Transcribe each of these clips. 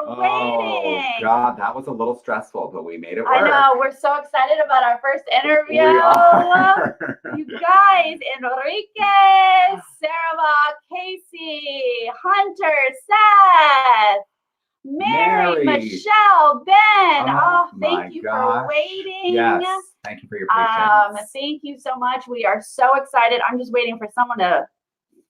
waiting. Oh, God, that was a little stressful, but we made it work. I know. We're so excited about our first interview. We are. You guys, Enrique, Sarah, Casey, Hunter, Seth, Mary, Michelle, Ben. Oh, thank you for waiting. Yes, thank you for your patience. Thank you so much. We are so excited. I'm just waiting for someone to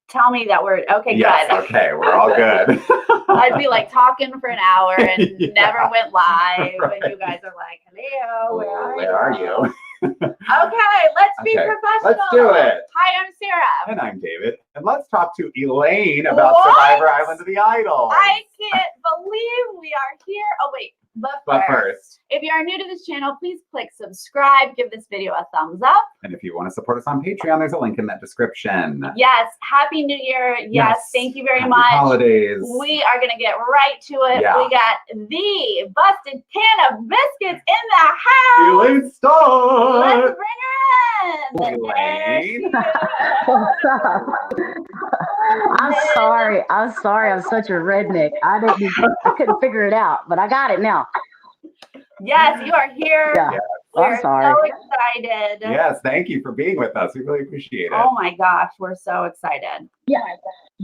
tell me that we're okay. Yes, good. Okay, we're all good. I'd be like talking for an hour and never went live, and you guys are like, "Hello, where are you?" Okay, let's be professional. Let's do it. Hi, I'm Sarah. And I'm David. And let's talk to Elaine about Survivor Island of the Idols. I can't believe we are here. Oh, wait. But first, if you are new to this channel, please click subscribe, give this video a thumbs up. And if you want to support us on Patreon, there's a link in that description. Yes. Happy New Year. Yes. Thank you very Happy much. Holidays. We are going to get right to it. Yeah. We got the busted can of biscuits in the house. Elaine Stott. Let's bring her in. Elaine. What's up? I'm sorry. I'm such a redneck. I couldn't figure it out, but I got it now. Yes, you are here. Yeah. We're I'm sorry. so excited. Yes, thank you for being with us. We really appreciate it. Oh my gosh, we're so excited. Yeah,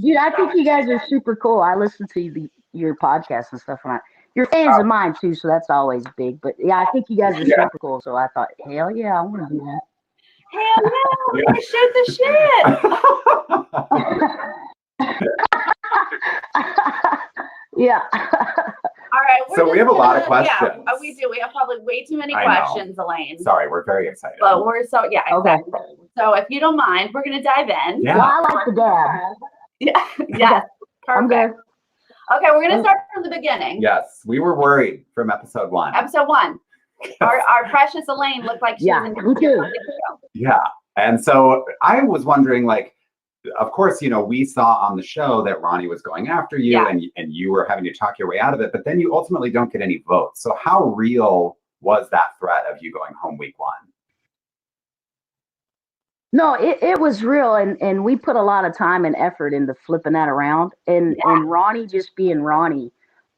dude, I think you guys are super cool. I listen to your podcasts and stuff. And you're fans of mine too, so that's always big. But yeah, I think you guys are super cool. So I thought, hell yeah, I want to do that. Hell yeah, we're gonna shoot the shit. Yeah. All right. So we have a lot of questions. Yeah, we do. We have probably way too many questions, Elaine. Sorry, we're very excited. But we're exactly. Okay. So if you don't mind, we're gonna dive in. Yeah. Well, I like the dab. Yeah. Yes. Perfect. I'm good. Okay, we're gonna start from the beginning. Yes, we were worried from episode 1. Episode 1. Our precious Elaine looked like she was in me too. Yeah. And so I was wondering, like, of course, we saw on the show that Ronnie was going after you and you were having to talk your way out of it, but then you ultimately don't get any votes. So how real was that threat of you going home week 1? No, it was real, and we put a lot of time and effort into flipping that around, and Ronnie just being Ronnie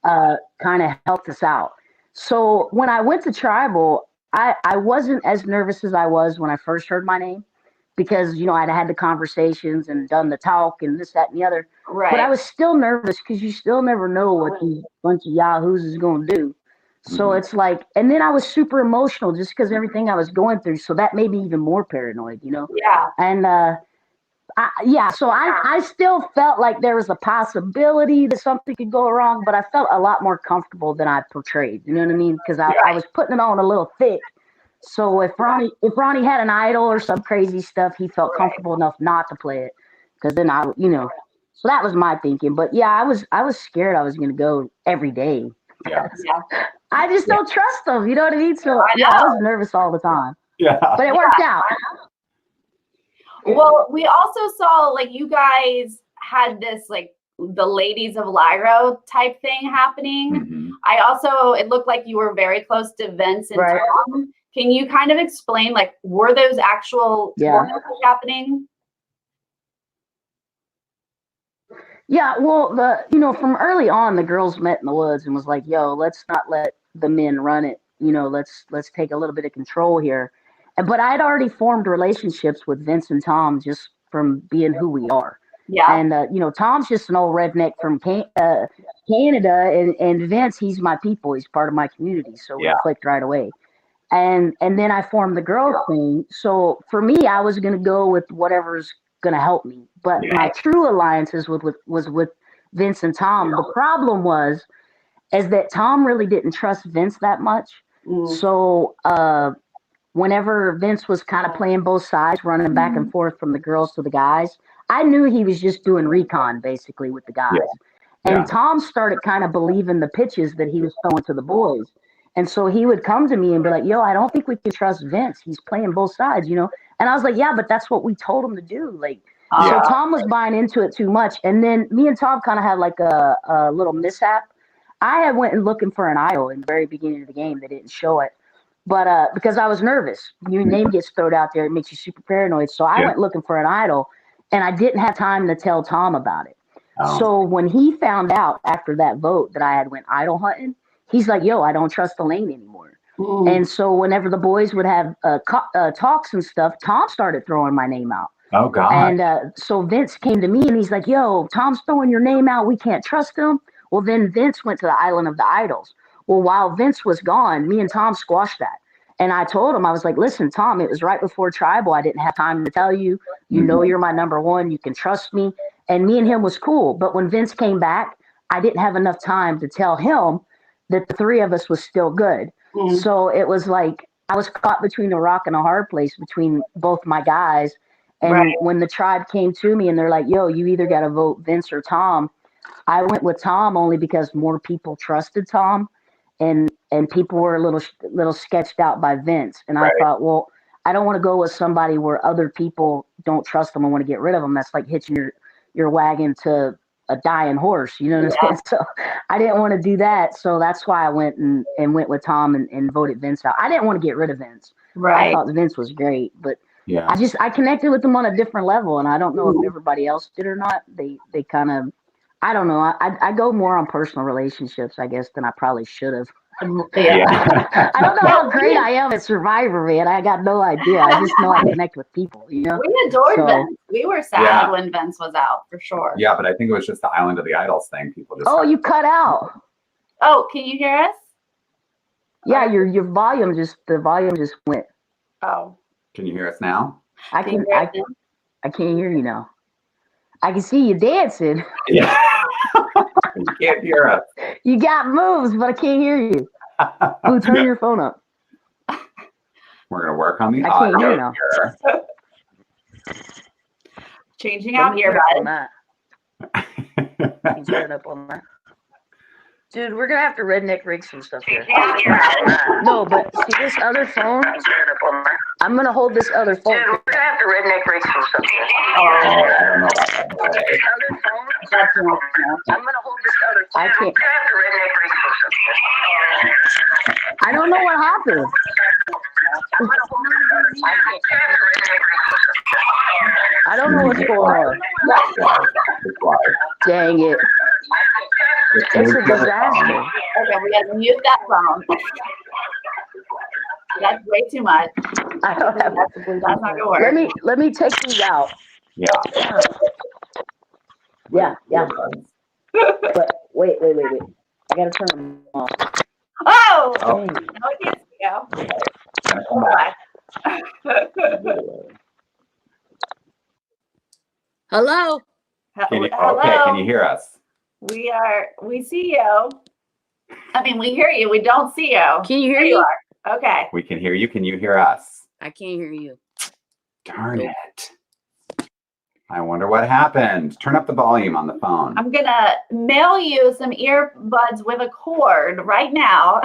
kind of helped us out. So when I went to Tribal, I wasn't as nervous as I was when I first heard my name, because I'd had the conversations and done the talk and this, that, and the other. Right. But I was still nervous because you still never know what these bunch of yahoos is going to do. So it's like, and then I was super emotional just because everything I was going through. So that made me even more paranoid, Yeah. And so I still felt like there was a possibility that something could go wrong, but I felt a lot more comfortable than I portrayed. You know what I mean? Because I was putting it on a little thick. So if Ronnie had an idol or some crazy stuff, he felt comfortable enough not to play it. Because then so that was my thinking. But yeah, I was scared I was going to go every day. Yeah. I just don't trust them. You know what I mean? So I was nervous all the time. Yeah. But it worked out. Well, we also saw like you guys had this like the Ladies of Lyro type thing happening. Mm-hmm. It looked like you were very close to Vince and Tom. Can you kind of explain, like, were those actual tournaments happening? Yeah, well, from early on, the girls met in the woods and was like, "Yo, let's not let the men run it. Let's take a little bit of control here." But I'd already formed relationships with Vince and Tom just from being who we are. Yeah. And Tom's just an old redneck from Canada, and Vince, he's my people. He's part of my community, so we clicked right away. And then I formed the girls thing. So for me, I was going to go with whatever's going to help me. But my true alliances was with Vince and Tom. The problem is that Tom really didn't trust Vince that much. So whenever Vince was kind of playing both sides, running back and forth from the girls to the guys, I knew he was just doing recon basically with the guys. And Tom started kind of believing the pitches that he was throwing to the boys. And so he would come to me and be like, "Yo, I don't think we can trust Vince. He's playing both sides, And I was like, "Yeah, but that's what we told him to do." Like, so Tom was buying into it too much. And then me and Tom kind of had like a little mishap. I had went and looking for an idol in the very beginning of the game. They didn't show it. But because I was nervous, your name gets thrown out there. It makes you super paranoid. So I went looking for an idol, and I didn't have time to tell Tom about it. Oh. So when he found out after that vote that I had went idol hunting, he's like, yo, I don't trust Elaine anymore. And so whenever the boys would have talks and stuff, Tom started throwing my name out. Oh, God. And so Vince came to me and he's like, yo, Tom's throwing your name out. We can't trust him. Well, then Vince went to the Island of the Idols. Well, while Vince was gone, me and Tom squashed that. And I told him, I was like, listen, Tom, it was right before Tribal. I didn't have time to tell you. You know you're my number one. You can trust me. And me and him was cool. But when Vince came back, I didn't have enough time to tell him that the three of us was still good. So it was like I was caught between a rock and a hard place between both my guys. And when the tribe came to me and they're like, yo, you either got to vote Vince or Tom, I went with Tom only because more people trusted Tom and people were a little sketched out by Vince. And I thought, well, I don't want to go with somebody where other people don't trust them and want to get rid of them. That's like hitching your wagon to a dying horse, you know what I'm saying? So I didn't want to do that. So that's why I went and went with Tom and voted Vince out. I didn't want to get rid of Vince. I thought Vince was great, but I connected with them on a different level, and I don't know if everybody else did or not. They kind of, I don't know. I go more on personal relationships, I guess, than I probably should have. I don't know how great I am at Survivor, man. I got no idea. I just know I connect with people, you know? We adored Vince. We were sad when Vince was out, for sure. Yeah, but I think it was just the Island of the Idols thing. People just you cut out. Oh, can you hear us? Yeah, your volume just went. Oh. Can you hear us now? I can't hear you now. I can see you dancing. Yeah. You can't hear us. You got moves, but I can't hear you. Ooh, turn your phone up. We're going to work on the I can't hear now. Changing out earbuds. You turn it up on that. Dude, we're going to have to redneck rig some stuff here. No, but see this other phone? I'm going to hold this other phone. Dude, we're going to have to redneck rig some stuff here. I don't know about that. Other phone? I'm going to hold this other phone. I can't. I don't know what happened. I don't know what's going on. Dang it. It's a disaster. Okay, we got to mute that phone. That's way too much. I don't have That's not gonna work. Let me take these out. Yeah. But wait. I gotta turn them off. Oh! Dang. No, it needs to go. Hello? Hello? Can you hear us? We see you. I mean, we hear you. We don't see you. Can you hear There me? you are. Okay. We can hear you. Can you hear us? I can't hear you. Darn it. I wonder what happened. Turn up the volume on the phone. I'm going to mail you some earbuds with a cord right now.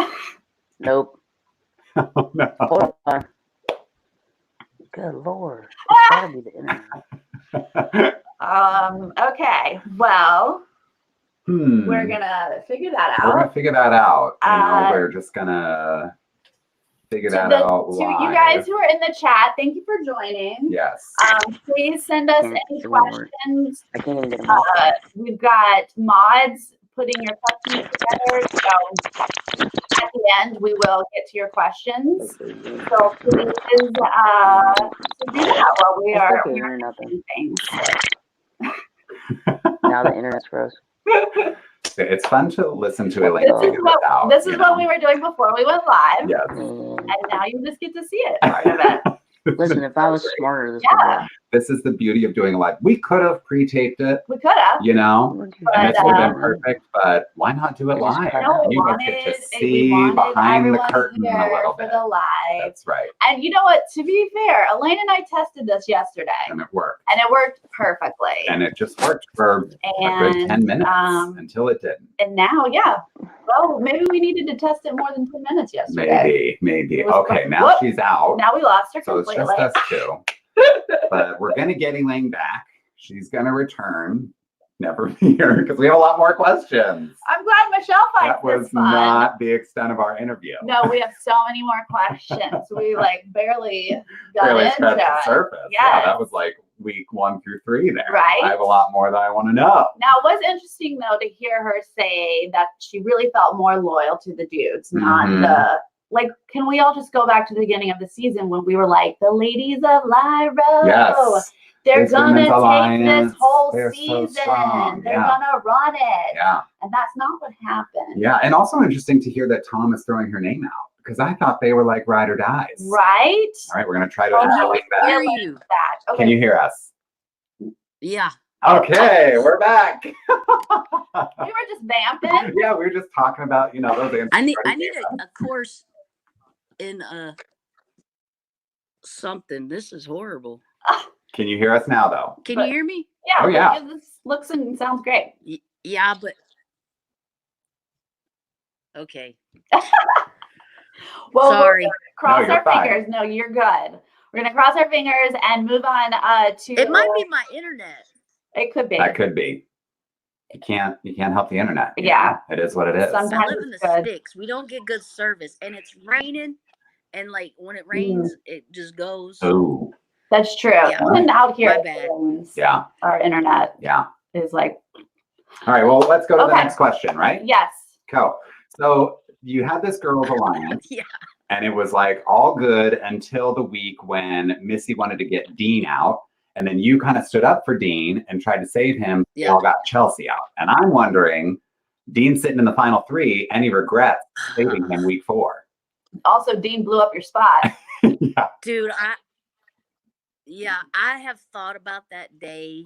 Nope. Oh, no. Hold on. Good Lord. It's gotta be the internet. Okay. Well, we're going to figure that out. We're going to figure that out. We're just going to figure that out live. To you guys who are in the chat, thank you for joining. Yes. Please send us any questions. I can't even get them out. We've got mods putting your questions together. So at the end, we will get to your questions. So please do that while we are doing things. Now the internet's froze. It's fun to listen to Elaine. This is what we were doing before we went live. Yes. And now you just get to see it. Part of it. Listen, if I was smarter, this would work. This is the beauty of doing a live. We could have pre-taped it. We could have. You know, and this would have been perfect, but why not do it live? You guys get to see behind the curtain a little bit. For the live. That's right. And you know what? To be fair, Elaine and I tested this yesterday. And it worked. And it worked perfectly. And it just worked for a good 10 minutes until it didn't. And now, well, maybe we needed to test it more than 10 minutes yesterday. Maybe. Okay, now she's out. Now we lost her so completely. So it's just us two. But we're going to get Elaine back. She's going to return. never fear, because we have a lot more questions. I'm glad Michelle finds That was this fun. not the extent of our interview. No, we have so many more questions. We like barely got into scratched the it. surface. Yes. Yeah, that was like week 1 through 3 there. Right. I have a lot more that I want to know. Now, it was interesting though to hear her say that she really felt more loyal to the dudes, not the like. Can we all just go back to the beginning of the season when we were like the ladies of Lyra? Yes. They're This gonna women's take alliance, this whole they're so season. strong. They're gonna run it. Yeah. And that's not what happened. Yeah. And also interesting to hear that Tom is throwing her name out, because I thought they were like ride or dies. Right? All right, we're going to try to Oh, avoid that. hear you. That. Okay. Can you hear us? Yeah. Okay, we're back. We were just vamping. Yeah, we were just talking about, those answers. I need a course in something. This is horrible. Can you hear us now, though? Can you hear me? Yeah. Oh, yeah. This looks and sounds great. Yeah, but okay. Well, sorry. Cross our fingers. No, you're good. We're gonna cross our fingers and move on to. It might be my internet. It could be. That could be. You can't help the internet. Yeah. It is what it is. Sometimes I live in the good. sticks. We don't get good service, and it's raining. And like when it rains, it just goes. Oh. That's true. Yeah. Even out here, My bad. Yeah. Our internet Yeah. is like. All right. Well, let's go to the next question, right? Yes. Go. So you had this girls' alliance. Yeah. And it was like all good until the week when Missy wanted to get Dean out. And then you kind of stood up for Dean and tried to save him. Yeah. You all got Chelsea out. And I'm wondering, Dean's sitting in the final 3. Any regrets saving him week 4? Also, Dean blew up your spot. Yeah. Dude, I have thought about that day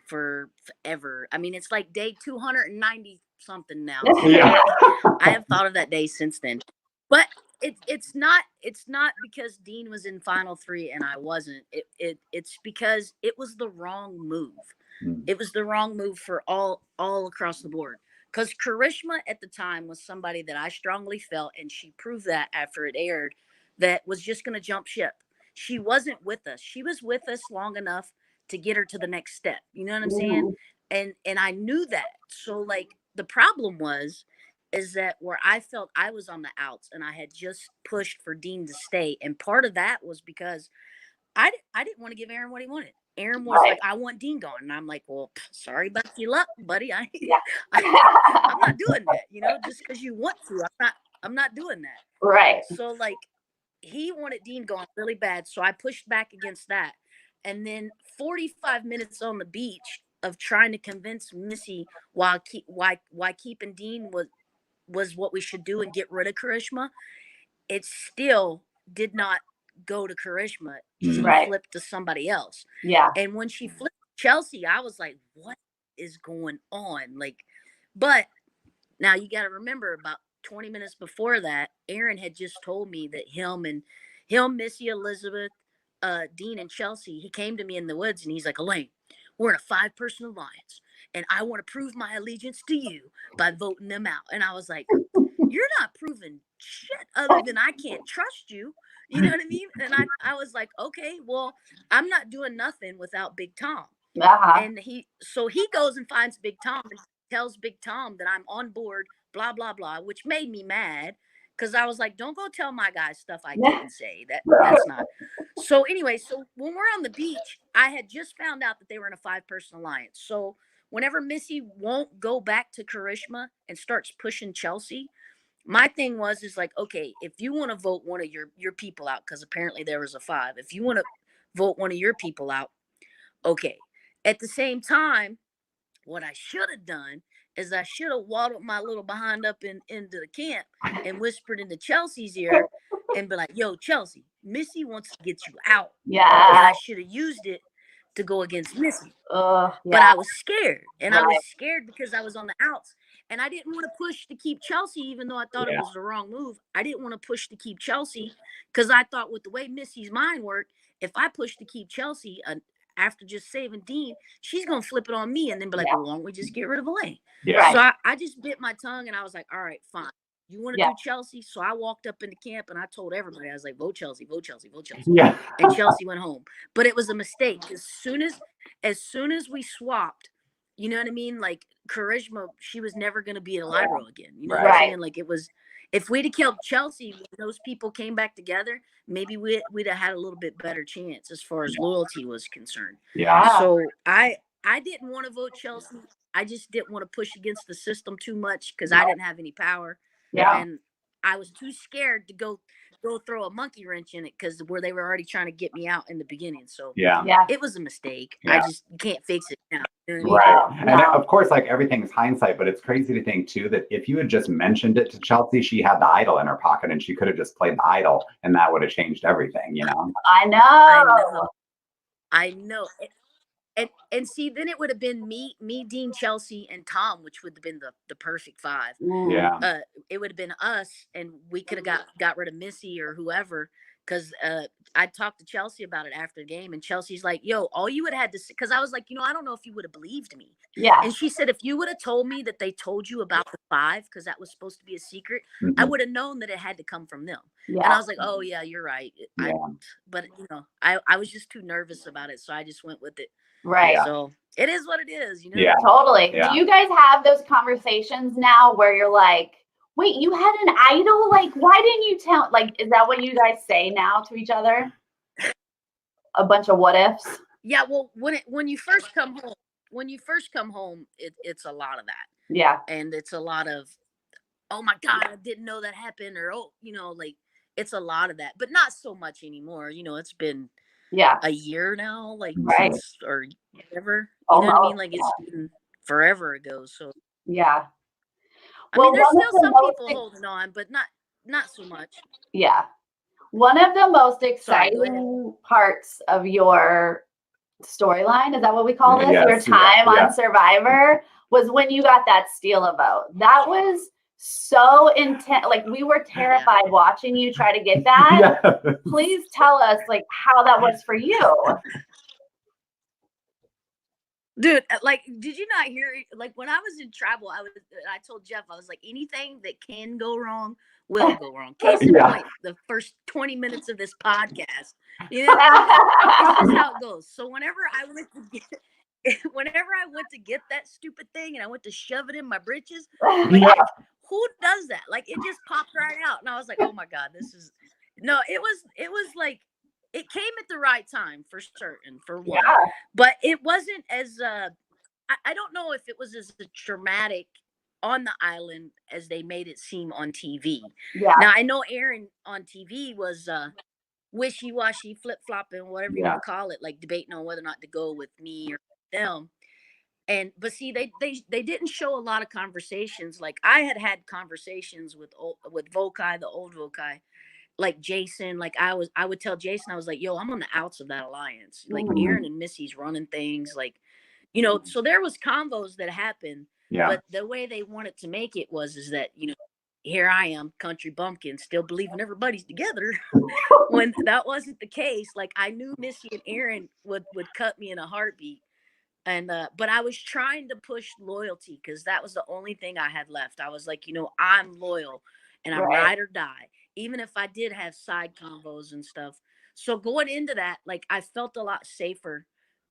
for forever. I mean, it's like day 290 something now. Yeah. I have thought of that day since then. But it's not because Dean was in final 3 and I wasn't. It's because it was the wrong move. It was the wrong move for all across the board. Because Karishma at the time was somebody that I strongly felt, and she proved that after it aired, that was just going to jump ship. She wasn't with us. She was with us long enough to get her to the next step. You know what I'm saying? And I knew that. So like the problem is that where I felt I was on the outs and I had just pushed for Dean to stay. And part of that was because I didn't want to give Aaron what he wanted. Aaron was like, I want Dean gone. And I'm like, well, sorry about your luck, buddy. I'm not doing that, just because you want to. I'm not doing that. Right. So like he wanted Dean gone really bad. So I pushed back against that. And then 45 minutes on the beach of trying to convince Missy why keeping Dean was what we should do and get rid of Karishma, it still did not go to Karishma. She flipped to somebody else. Yeah. And when she flipped Chelsea, I was like, what is going on? Like, but now you got to remember about 20 minutes before that, Aaron had just told me that him, Missy, Elizabeth, Dean, and Chelsea, he came to me in the woods and he's like, Elaine, we're in a 5-person alliance and I want to prove my allegiance to you by voting them out. And I was like, you're not proving shit other than I can't trust you. You know what I mean? And I was like, okay, well, I'm not doing nothing without Big Tom. And he goes and finds Big Tom and tells Big Tom that I'm on board, blah, blah, blah, which made me mad because I was like, don't go tell my guys stuff I didn't say. That's not. So anyway, so when we're on the beach, I had just found out that they were in a 5-person alliance. So whenever Missy won't go back to Karishma and starts pushing Chelsea, my thing is like, okay, if you want to vote one of your people out, because apparently there was a 5, if you want to vote one of your people out, okay. At the same time, what I should have done is I should have waddled my little behind up into the camp and whispered into Chelsea's ear and be like, yo, Chelsea, Missy wants to get you out. Yeah. And I should have used it to go against Missy. But I was scared. And I was scared because I was on the outs. And I didn't want to push to keep Chelsea, even though I thought it was the wrong move. I didn't want to push to keep Chelsea because I thought with the way Missy's mind worked, if I push to keep Chelsea after just saving Dean, she's going to flip it on me and then be like, well, why don't we just get rid of Elaine? Yeah. So I just bit my tongue and I was like, all right, fine. You want to do Chelsea? So I walked up into camp and I told everybody, I was like, vote Chelsea, vote Chelsea, vote Chelsea. Yeah. And Chelsea went home. But it was a mistake. As soon as we swapped, You know what I mean? Like Charisma, she was never going to be a Lyra again. You know Right. what I'm saying? Like it was, if we'd have killed Chelsea when those people came back together, maybe we'd have had a little bit better chance as far as loyalty was concerned. Yeah. So I didn't want to vote Chelsea. I just didn't want to push against the system too much because I didn't have any power. Yeah. And I was too scared to go throw a monkey wrench in it because where they were already trying to get me out in the beginning. So Yeah. it was a mistake. Yeah. I just can't fix it now. You know Right. what I mean? And of course, like everything's hindsight, but it's crazy to think too that if you had just mentioned it to Chelsea, she had the idol in her pocket and she could have just played the idol and that would have changed everything, you know? I know. I know. And see, then it would have been me, Dean, Chelsea, and Tom, which would have been the perfect five. Yeah. It would have been us, and we could have got rid of Missy or whoever. Because I talked to Chelsea about it after the game, and Chelsea's like, "Yo, all you would have had to," because I was like, I don't know if you would have believed me. Yeah. And she said, if you would have told me that they told you about the five, because that was supposed to be a secret, I would have known that it had to come from them. Yeah. And I was like, oh yeah, you're right. Yeah. But I was just too nervous about it, so I just went with it. Right. So it is what it is, Yeah. Totally. Yeah. Do you guys have those conversations now where you're like, wait, you had an idol? Like, why didn't you tell? Like, is that what you guys say now to each other? A bunch of what ifs? Yeah, well, when you first come home, it's a lot of that. Yeah. And it's a lot of, oh my God, I didn't know that happened, or like it's a lot of that, but not so much anymore. It's been a year now, like since, or whatever. You know what I mean? Like it's been forever ago. So yeah. I mean, there's still some people holding on, but not so much. Yeah. One of the most exciting parts of your storyline, is that what we call this? Yes, your time on Survivor was when you got that steal a vote. That was so intense. Like we were terrified watching you try to get that. Yeah. Please tell us like how that was for you. Dude, like, did you not hear? Like when I was in travel, I told Jeff, I was like, anything that can go wrong will go wrong. Case in point, the first 20 minutes of this podcast. You know, that's how it goes. So whenever I went to get that stupid thing and I went to shove it in my britches, like, who does that? Like it just popped right out, and I was like, oh my God, it was like. It came at the right time for certain, for one, but it wasn't as, I don't know if it was as dramatic on the island as they made it seem on TV. Yeah. Now, I know Aaron on TV was wishy-washy, flip-flopping, whatever you want to call it, like debating on whether or not to go with me or them. But see, they didn't show a lot of conversations. Like I had conversations with Volkai, the old Volkai, like Jason. Like I would tell Jason, I was like, yo, I'm on the outs of that alliance. Like Aaron and Missy's running things, like, so there was combos that happened. But the way they wanted to make it is that, here I am, country bumpkin, still believing everybody's together. When that wasn't the case, like I knew Missy and Aaron would cut me in a heartbeat. And but I was trying to push loyalty because that was the only thing I had left. I was like, I'm loyal and I'm ride or die, even if I did have side combos and stuff. So going into that, like I felt a lot safer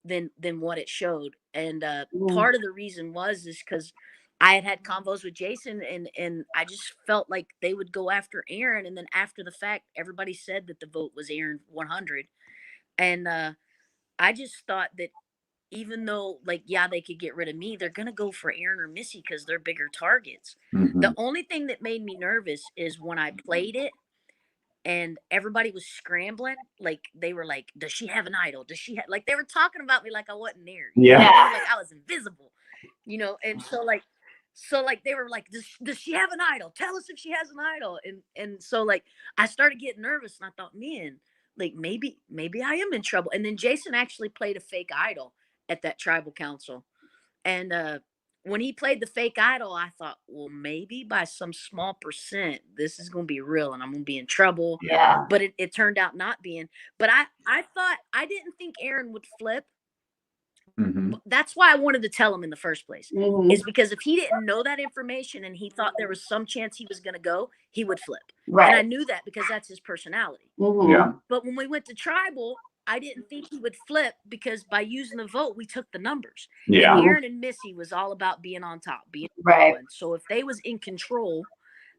than what it showed. And part of the reason is because I had combos with Jason, and I just felt like they would go after Aaron, and then after the fact, everybody said that the vote was Aaron 100, and I just thought that even though, like, they could get rid of me, they're gonna go for Aaron or Missy because they're bigger targets. The only thing that made me nervous is when I played it and everybody was scrambling. Like they were like, "Does she have an idol? Does she have?" Like they were talking about me like I wasn't there. You know what I mean? Like I was invisible. And so they were like, "Does she have an idol? Tell us if she has an idol." And so like I started getting nervous, and I thought, man, like maybe I am in trouble. And then Jason actually played a fake idol at that tribal council, and when he played the fake idol, I thought, well, maybe by some small percent this is going to be real and I'm going to be in trouble. But it turned out not being. But I thought, I didn't think Aaron would flip. That's why I wanted to tell him in the first place, is because if he didn't know that information and he thought there was some chance he was going to go, he would flip. And I knew that because that's his personality. But when we went to tribal, I didn't think he would flip because by using the vote, we took the numbers. Yeah. And Erin and Missy was all about being on top, being Right. one. So if they was in control,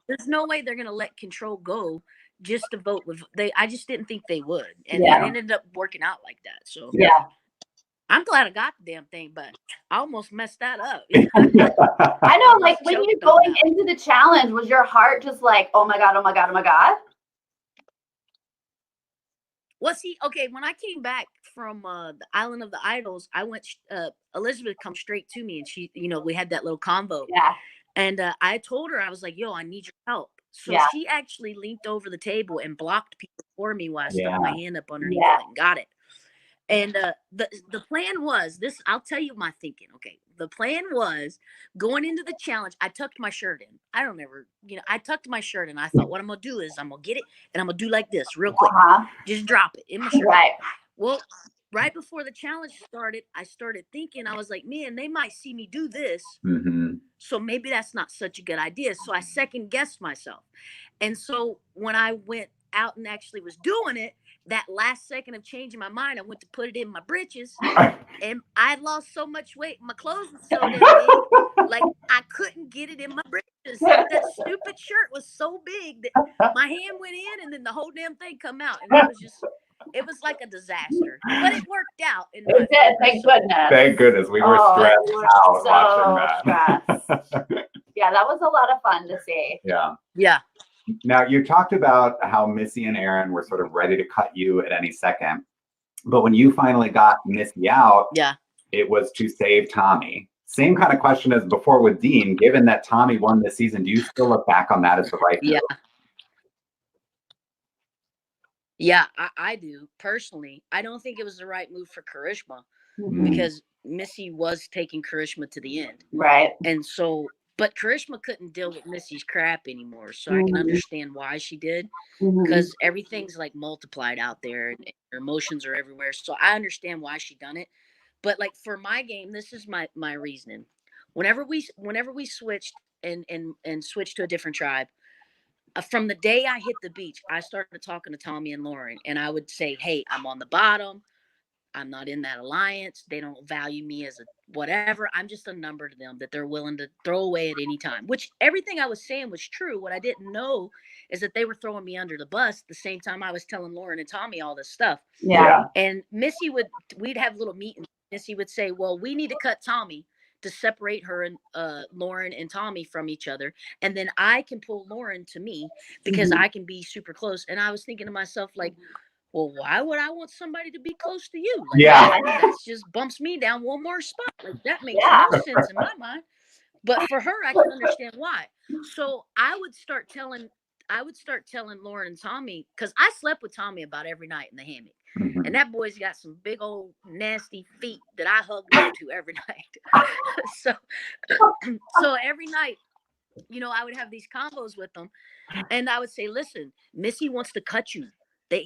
there's no way they're gonna let control go just to vote with they. I just didn't think they would, and Yeah. it ended up working out like that. So Yeah. I'm glad I got the damn thing, but I almost messed that up. I know, like when choked you're on going that. into the challenge, was your heart just like, oh my God, oh my God, oh my God? Well, see, okay, when I came back from the Island of the Idols, I went. Elizabeth come straight to me, and she, we had that little convo. Yeah. And I told her, I was like, yo, I need your help. So Yeah. she actually leaned over the table and blocked people for me while I stuck Yeah. my hand up underneath Yeah. it and got it. And the plan was this. I'll tell you my thinking. Okay, the plan was going into the challenge. I tucked my shirt in. I don't ever, I tucked my shirt in. I thought, what I'm gonna do is I'm gonna get it and I'm gonna do like this, real quick. Uh-huh. Just drop it in my shirt. Right. Well, right before the challenge started, I started thinking. I was like, man, they might see me do this, Mm-hmm. so maybe that's not such a good idea. So I second guessed myself. And so when I went out and actually was doing it, that last second of changing my mind, I went to put it in my britches, and I lost so much weight. My clothes were so damn big, like I couldn't get it in my britches. That stupid shirt was so big that my hand went in, and then the whole damn thing come out, and it was like a disaster. But it worked out. In my It did, favor, thank so- goodness. Thank goodness. We were Oh, stressed we were out so watching that. Yeah, that was a lot of fun to see. Yeah. Yeah. Now, you talked about how Missy and Erin were sort of ready to cut you at any second. But when you finally got Missy out, Yeah. it was to save Tommy. Same kind of question as before with Dean. Given that Tommy won this season, do you still look back on that as the right move? Yeah. Yeah, I do. Personally, I don't think it was the right move for Karishma Mhm. because Missy was taking Karishma to the end. Right. And so, but Karishma couldn't deal with Missy's crap anymore. So I can understand why she did, because everything's like multiplied out there and her emotions are everywhere. So I understand why she done it. But like for my game, this is my reasoning. Whenever we switched and switched to a different tribe, from the day I hit the beach, I started talking to Tommy and Lauren, and I would say, "Hey, I'm on the bottom. I'm not in that alliance. They don't value me as a whatever. I'm just a number to them that they're willing to throw away at any time." Which everything I was saying was true. What I didn't know is that they were throwing me under the bus at the same time I was telling Lauren and Tommy all this stuff. Yeah. And we'd have little meetings. Missy would say, "Well, we need to cut Tommy to separate her and Lauren and Tommy from each other, and then I can pull Lauren to me because I can be super close." And I was thinking to myself, like, well, why would I want somebody to be close to you? Like, Yeah. that's just bumps me down one more spot. Like, that makes no sense in my mind. But for her, I can understand why. So I would start telling Lauren and Tommy, because I slept with Tommy about every night in the hammock. Mhm. And that boy's got some big old nasty feet that I hugged up to every night. so every night, I would have these combos with them, and I would say, "Listen, Missy wants to cut you.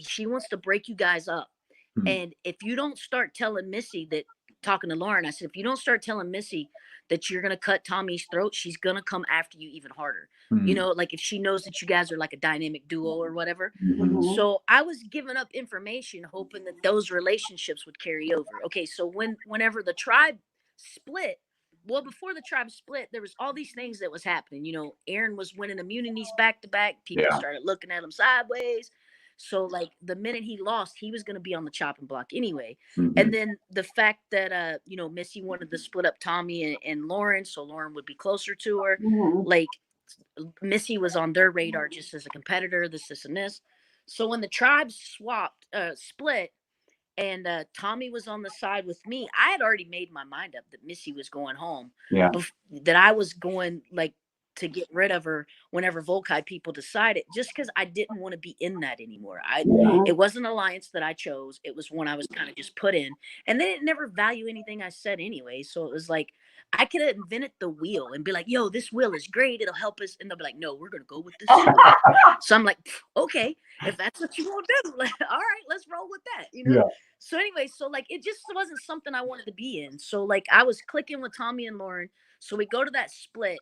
She wants to break you guys up. Hmm. And if you don't start telling Missy that," talking to Lauren, I said, "if you don't start telling Missy that you're gonna cut Tommy's throat, she's gonna come after you even harder." Hmm. Like if she knows that you guys are like a dynamic duo or whatever. Mhm. So I was giving up information, hoping that those relationships would carry over. Okay, so whenever the tribe split, well, before the tribe split, there was all these things that was happening. Erin was winning immunities back to back. People Yeah. started looking at him sideways. So like the minute he lost, he was going to be on the chopping block anyway. Mhm. And then the fact that Missy wanted to split up Tommy and Lauren, so Lauren would be closer to her. Like Missy was on their radar just as a competitor, this and this. So when the tribes split, and Tommy was on the side with me, I had already made my mind up that Missy was going home. Yeah. That I was going like to get rid of her whenever Volkai people decided, just because I didn't want to be in that anymore. It wasn't an alliance that I chose. It was one I was kind of just put in, and they didn't never value anything I said anyway. So it was like I could have invented the wheel and be like, "Yo, this wheel is great. It'll help us," and they'll be like, "No, we're gonna go with this." So I'm like, "Okay, if that's what you want to do, like, all right, let's roll with that." Yeah. So anyway, so like it just wasn't something I wanted to be in. So like I was clicking with Tommy and Lauren. So we go to that split.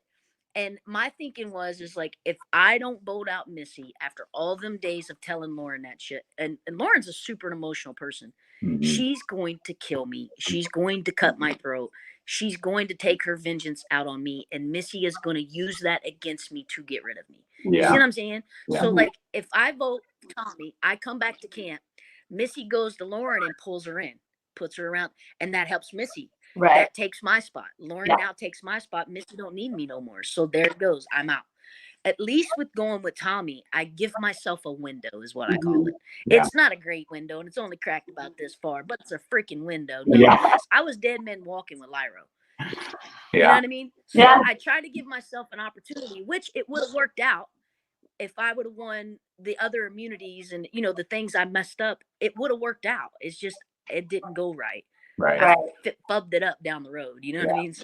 And my thinking is like, if I don't vote out Missy after all them days of telling Lauren that shit, and Lauren's a super emotional person. She's going to kill me. She's going to cut my throat. She's going to take her vengeance out on me, and Missy is going to use that against me to get rid of me. You see what I'm saying? So, like, if I vote Tommy, I come back to camp, Missy goes to Lauren and pulls her in, puts her around, and that helps Missy. Right. That takes my spot. Lauren now takes my spot. Missy don't need me no more. So there it goes. I'm out. At least with going with Tommy, I give myself a window, is what I call it. It's not a great window, and it's only cracked about this far, but it's a freaking window. Nonetheless, I was dead men walking with Lyro. You know what I mean? So I tried to give myself an opportunity, which it would have worked out if I would have won the other immunities and, you know, the things I messed up. It would have worked out. It's just, it didn't go right. I fubbed it up down the road. You know what I mean?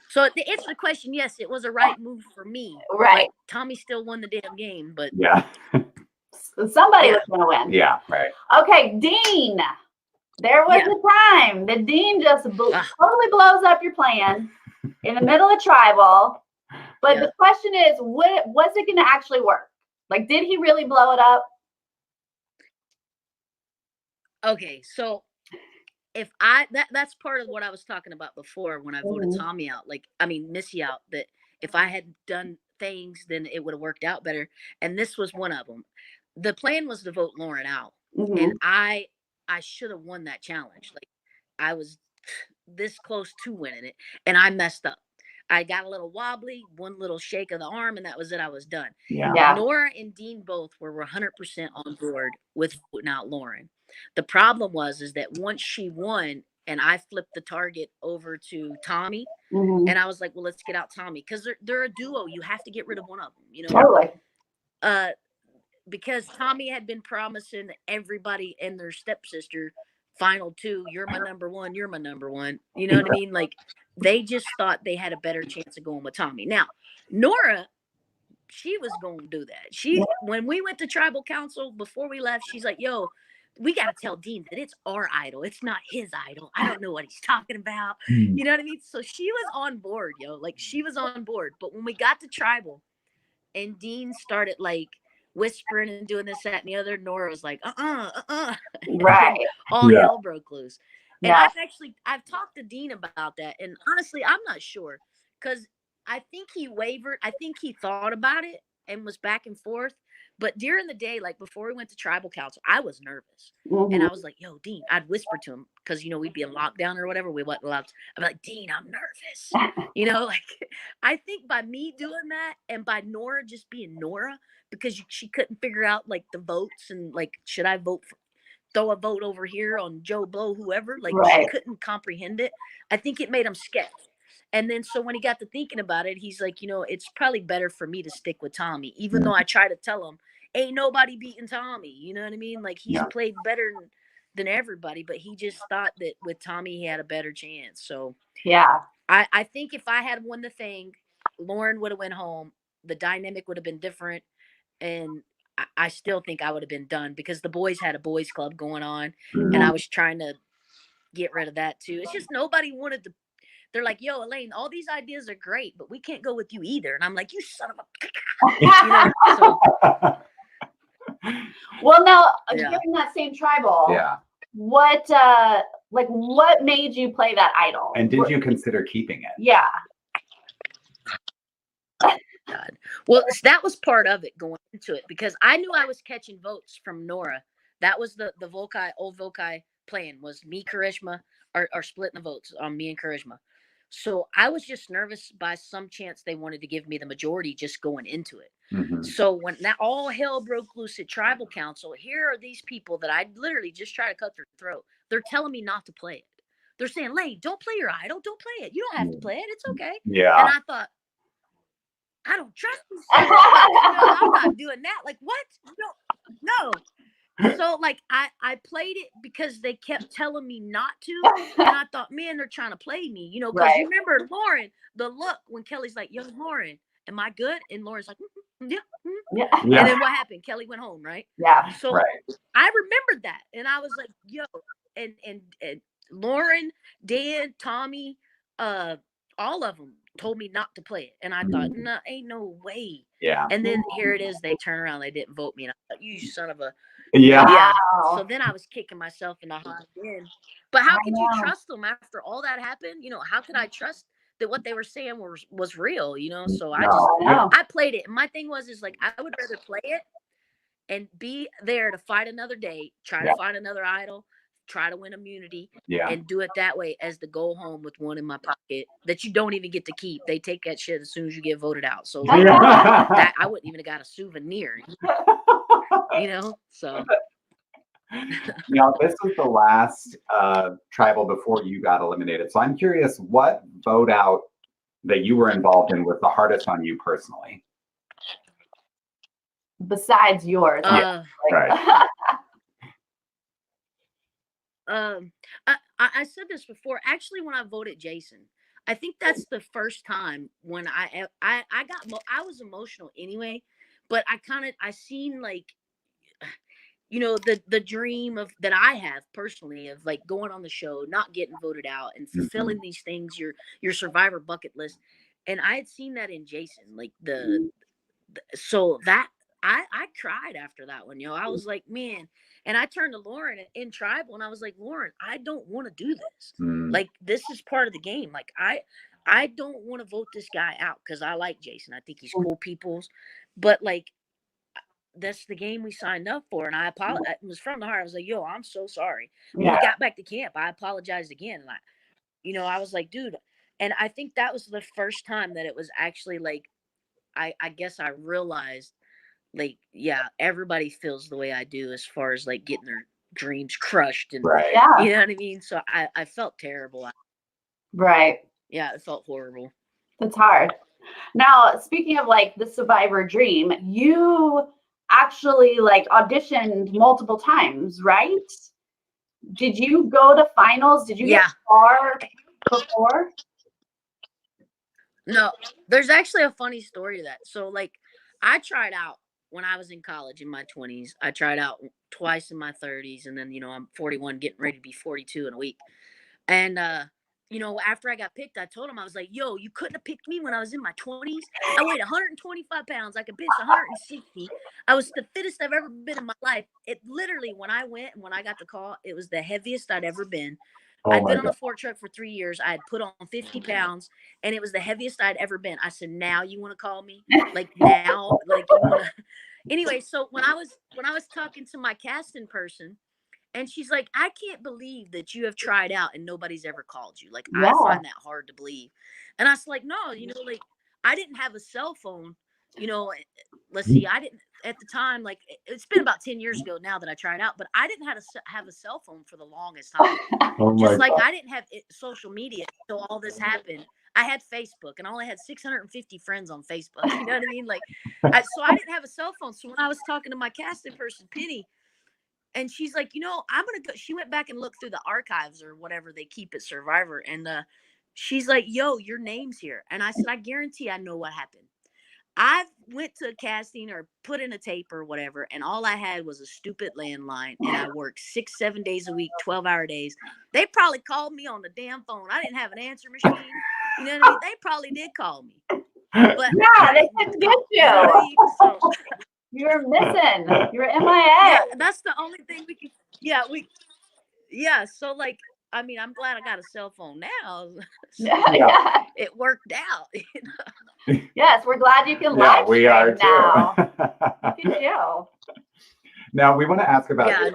So to answer the question, yes, it was a right move for me. Right. Tommy still won the damn game, but somebody was going to win. Yeah, right. Okay, Dean. There was a time that Dean just totally blows up your plan in the middle of tribal. But the question is, was it going to actually work? Like, did he really blow it up? Okay, so if that's part of what I was talking about before when I voted Tommy out, Missy out, that if I had done things, then it would have worked out better. And this was one of them. The plan was to vote Lauren out. And I should have won that challenge. Like, I was this close to winning it, and I messed up. I got a little wobbly, one little shake of the arm, and that was it. I was done. Nora and Dean both were 100% on board with voting out Lauren. The problem was that once she won and I flipped the target over to Tommy, and I was like, well, let's get out Tommy, because they're a duo. You have to get rid of one of them, you know? Because Tommy had been promising everybody and their stepsister final two, you're my number one, you're my number one. You know what I mean? Like, they just thought they had a better chance of going with Tommy. Now, Nora, she was going to do that. When we went to tribal council, before we left, she's like, yo, we got to tell Dean that it's our idol. It's not his idol. I don't know what he's talking about. You know what I mean? So she was on board, yo. Like, she was on board. But when we got to tribal and Dean started, like, whispering and doing this, that, and the other, Nora was like, right. All hell broke loose. And I've talked to Dean about that. And honestly, I'm not sure, because I think he wavered. I think he thought about it and was back and forth. But during the day, like before we went to tribal council, I was nervous. And I was like, yo, Dean, I'd whisper to him, because, you know, we'd be in lockdown or whatever. We wasn't allowed to. I'd be like, Dean, I'm nervous. You know, like, I think by me doing that and by Nora just being Nora, because she couldn't figure out, like, the votes and, like, should I throw a vote over here on Joe Blow, whoever, like, she couldn't comprehend it. I think it made him scared. And then so when he got to thinking about it, he's like, you know, it's probably better for me to stick with Tommy, even though I try to tell him, ain't nobody beating Tommy. You know what I mean? Like, he's played better than everybody, but he just thought that with Tommy, he had a better chance. So I think if I had won the thing, Lauren would have went home. The dynamic would have been different. And I still think I would have been done, because the boys had a boys club going on, and I was trying to get rid of that too. It's just nobody wanted to. They're like, yo, Elaine, all these ideas are great, but we can't go with you either. And I'm like, you son of a, you know, so. Well, now, given that same tribal, what made you play that idol? And did you consider keeping it? Yeah. God. Well, that was part of it going into it, because I knew I was catching votes from Nora. That was the old Volkai plan, was me, Karishma, or splitting the votes on me and Karishma. So I was just nervous by some chance they wanted to give me the majority just going into it. So when that all hell broke loose at tribal council, here are these people that I literally just try to cut their throat. They're telling me not to play it. They're saying, Lane, don't play your idol. Don't play it. You don't have to play it. It's okay. Yeah. And I thought, I don't trust you. I'm not doing that. Like, what? No. So, like, I played it because they kept telling me not to. And I thought, man, they're trying to play me, you know, because you remember Lauren, the look when Kelly's like, yo, Lauren, am I good? And Lauren's like, yeah. And then what happened? Kelly went home, right? Yeah. So I remembered that. And I was like, yo, and Lauren, Dan, Tommy, all of them told me not to play it. And I thought, no, ain't no way. Yeah. And then here it is. They turn around. They didn't vote me. And I thought, you son of a. Yeah. Yeah. Wow. So then I was kicking myself in the heart again. But how I could you know. trust them after all that happened? How could I trust that what they were saying was real? So I just I know. I played it. And my thing was like I would rather play it and be there to fight another day, try to find another idol, try to win immunity, and do it that way as to go home with one in my pocket that you don't even get to keep. They take that shit as soon as you get voted out. So that I wouldn't even have got a souvenir. So Now, this was the last tribal before you got eliminated. So I'm curious, what vote out that you were involved in was the hardest on you personally? Besides yours. Right. I said this before. Actually, when I voted Jason, I think that's the first time when I was emotional anyway, but I seen like the dream of that I have personally of like going on the show, not getting voted out, and fulfilling these things, your survivor bucket list. And I had seen that in Jason, like so that I cried after that one. I was like, man. And I turned to Lauren in tribal, and I was like, Lauren, I don't want to do this. Like, this is part of the game. Like, I don't want to vote this guy out because I like Jason. I think he's cool people's, but like, that's the game we signed up for. And I apologize. It was from the heart. I was like, yo, I'm so sorry. When we got back to camp, I apologized again. And I was like, dude. And I think that was the first time that it was actually like, I guess I realized, like, yeah, everybody feels the way I do as far as like getting their dreams crushed. And you know what I mean? So I felt terrible. Right. Yeah, it felt horrible. That's hard. Now, speaking of like the survivor dream, you actually like auditioned multiple times, right? Did you go to finals? Did you get far before? No, there's actually a funny story to that. So like I tried out when I was in college in my 20s. I tried out twice in my 30s, and then I'm 41 getting ready to be 42 in a week. And after I got picked, I told him, I was like, yo, you couldn't have picked me when I was in my 20s. I weighed 125 pounds. I could bench 160. I was the fittest I've ever been in my life. It literally, when I went and when I got the call, it was the heaviest I'd ever been. I'd been on a fork truck for 3 years. I had put on 50 pounds, and it was the heaviest I'd ever been. I said, now you want to call me? Like now, like you want to. Anyway, so when I was talking to my casting person, and she's like, I can't believe that you have tried out and nobody's ever called you. Like, I find that hard to believe. And I was like, no, like, I didn't have a cell phone. Let's see, I didn't at the time. Like, it's been about 10 years ago now that I tried out, but I didn't have a cell phone for the longest time. Just like I didn't have social media until all this happened. I had Facebook, and I only had 650 friends on Facebook. You know what I mean? Like, so I didn't have a cell phone. So when I was talking to my casting person, Penny, and she's like, I'm going to go. She went back and looked through the archives or whatever they keep at Survivor. And she's like, yo, your name's here. And I said, I guarantee I know what happened. I went to casting or put in a tape or whatever, and all I had was a stupid landline, and I worked 6-7 days a week, 12-hour days. They probably called me on the damn phone. I didn't have an answer machine. You know what I mean? They probably did call me. But yeah, they couldn't get you. You know what I mean? So, you were missing. You were MIA. Yeah, that's the only thing we can. Yeah. So like, I mean, I'm glad I got a cell phone now. Yeah. It worked out. Yes, we're glad you can live stream now. You can do. Now we want to ask about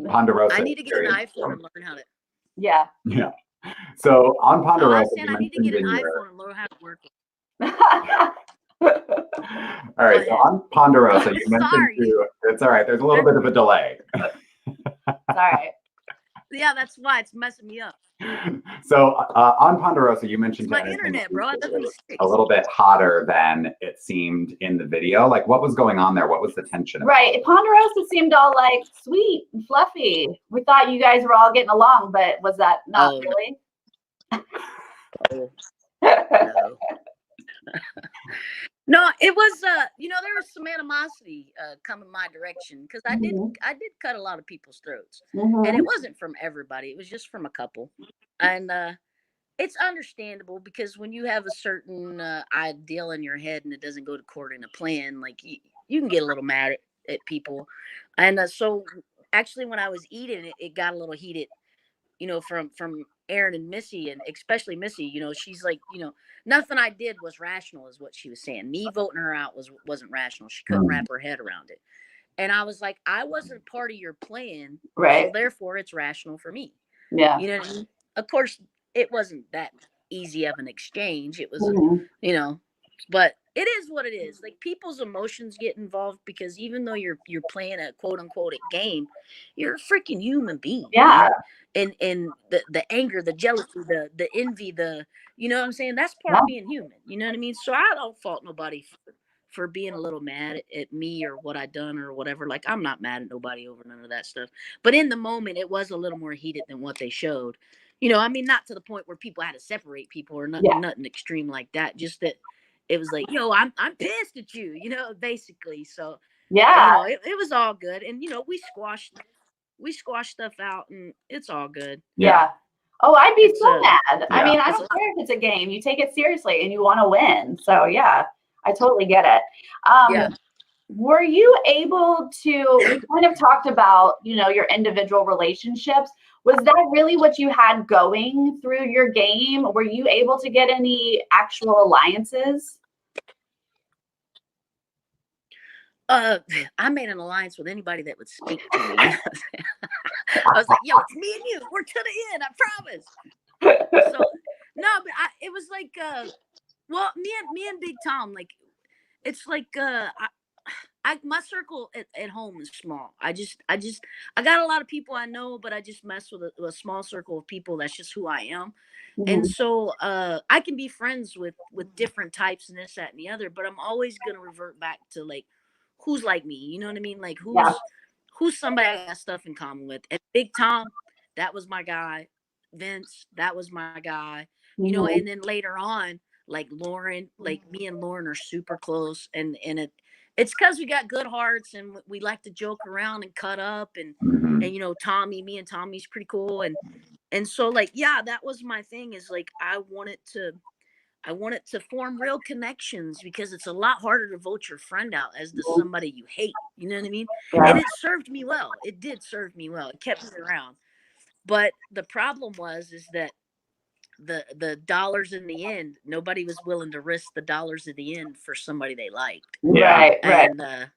Ponderosa. I need to get an iPhone and learn how to. Yeah. So on Ponderosa, I need to get an iPhone and learn how to work it. All right, so on Ponderosa, you mentioned it's all right. There's a little bit of a delay. It's all right. Yeah, that's why it's messing me up. So on Ponderosa, you mentioned my internet, bro. A little bit hotter than it seemed in the video. Like, what was going on there? What was the tension? Right, Ponderosa seemed all like sweet and fluffy. We thought you guys were all getting along, but was that not really? No. No, it was there was some animosity coming my direction because I did cut a lot of people's throats, and it wasn't from everybody. It was just from a couple, and it's understandable because when you have a certain ideal in your head and it doesn't go to court in a plan, like you can get a little mad at people. And so actually when I was eating, it got a little heated, from Aaron and Missy, and especially Missy. She's like, nothing I did was rational, is what she was saying. Me voting her out wasn't rational. She couldn't wrap her head around it. And I was like, I wasn't part of your plan, Right. so therefore it's rational for me. Yeah. You know what I mean? Of course, it wasn't that easy of an exchange. It was, but it is what it is. Like, people's emotions get involved, because even though you're playing a quote unquote a game, you're a freaking human being. Yeah. Man. And the anger, the jealousy, the envy, you know what I'm saying? That's part of being human. You know what I mean? So I don't fault nobody for being a little mad at me or what I done or whatever. Like, I'm not mad at nobody over none of that stuff. But in the moment, it was a little more heated than what they showed. I mean, not to the point where people had to separate people or nothing extreme like that. Just that it was like, I'm pissed at you, basically. So it was all good. And we squashed stuff out, and it's all good. Yeah. Oh, I'd be so mad. I mean, I it's don't care if it's a game. You take it seriously and you want to win. So yeah, I totally get it. Were you able to, we kind of talked about, your individual relationships. Was that really what you had going through your game? Were you able to get any actual alliances? I made an alliance with anybody that would speak to me. I was like, yo, it's me and you. We're to the end, I promise. So no, but it was like, well, me and Big Tom, like, it's like, my circle at home is small. I got a lot of people I know, but I just mess with a small circle of people. That's just who I am. And so I can be friends with different types and this, that, and the other, but I'm always gonna revert back to, like, who's like me. You know what I mean? Like, who's somebody I got stuff in common with. And Big Tom, that was my guy. Vince, that was my guy. And then later on, like Lauren, like me and Lauren are super close, and it's because we got good hearts, and we like to joke around and cut up, and Tommy, me and Tommy's pretty cool, and so, like, that was my thing, is like, I wanted to form real connections, because it's a lot harder to vote your friend out as to somebody you hate. You know what I mean? And it served me well. It did serve me well. It kept me around. But the problem is that the dollars in the end, nobody was willing to risk the dollars at the end for somebody they liked. Right. And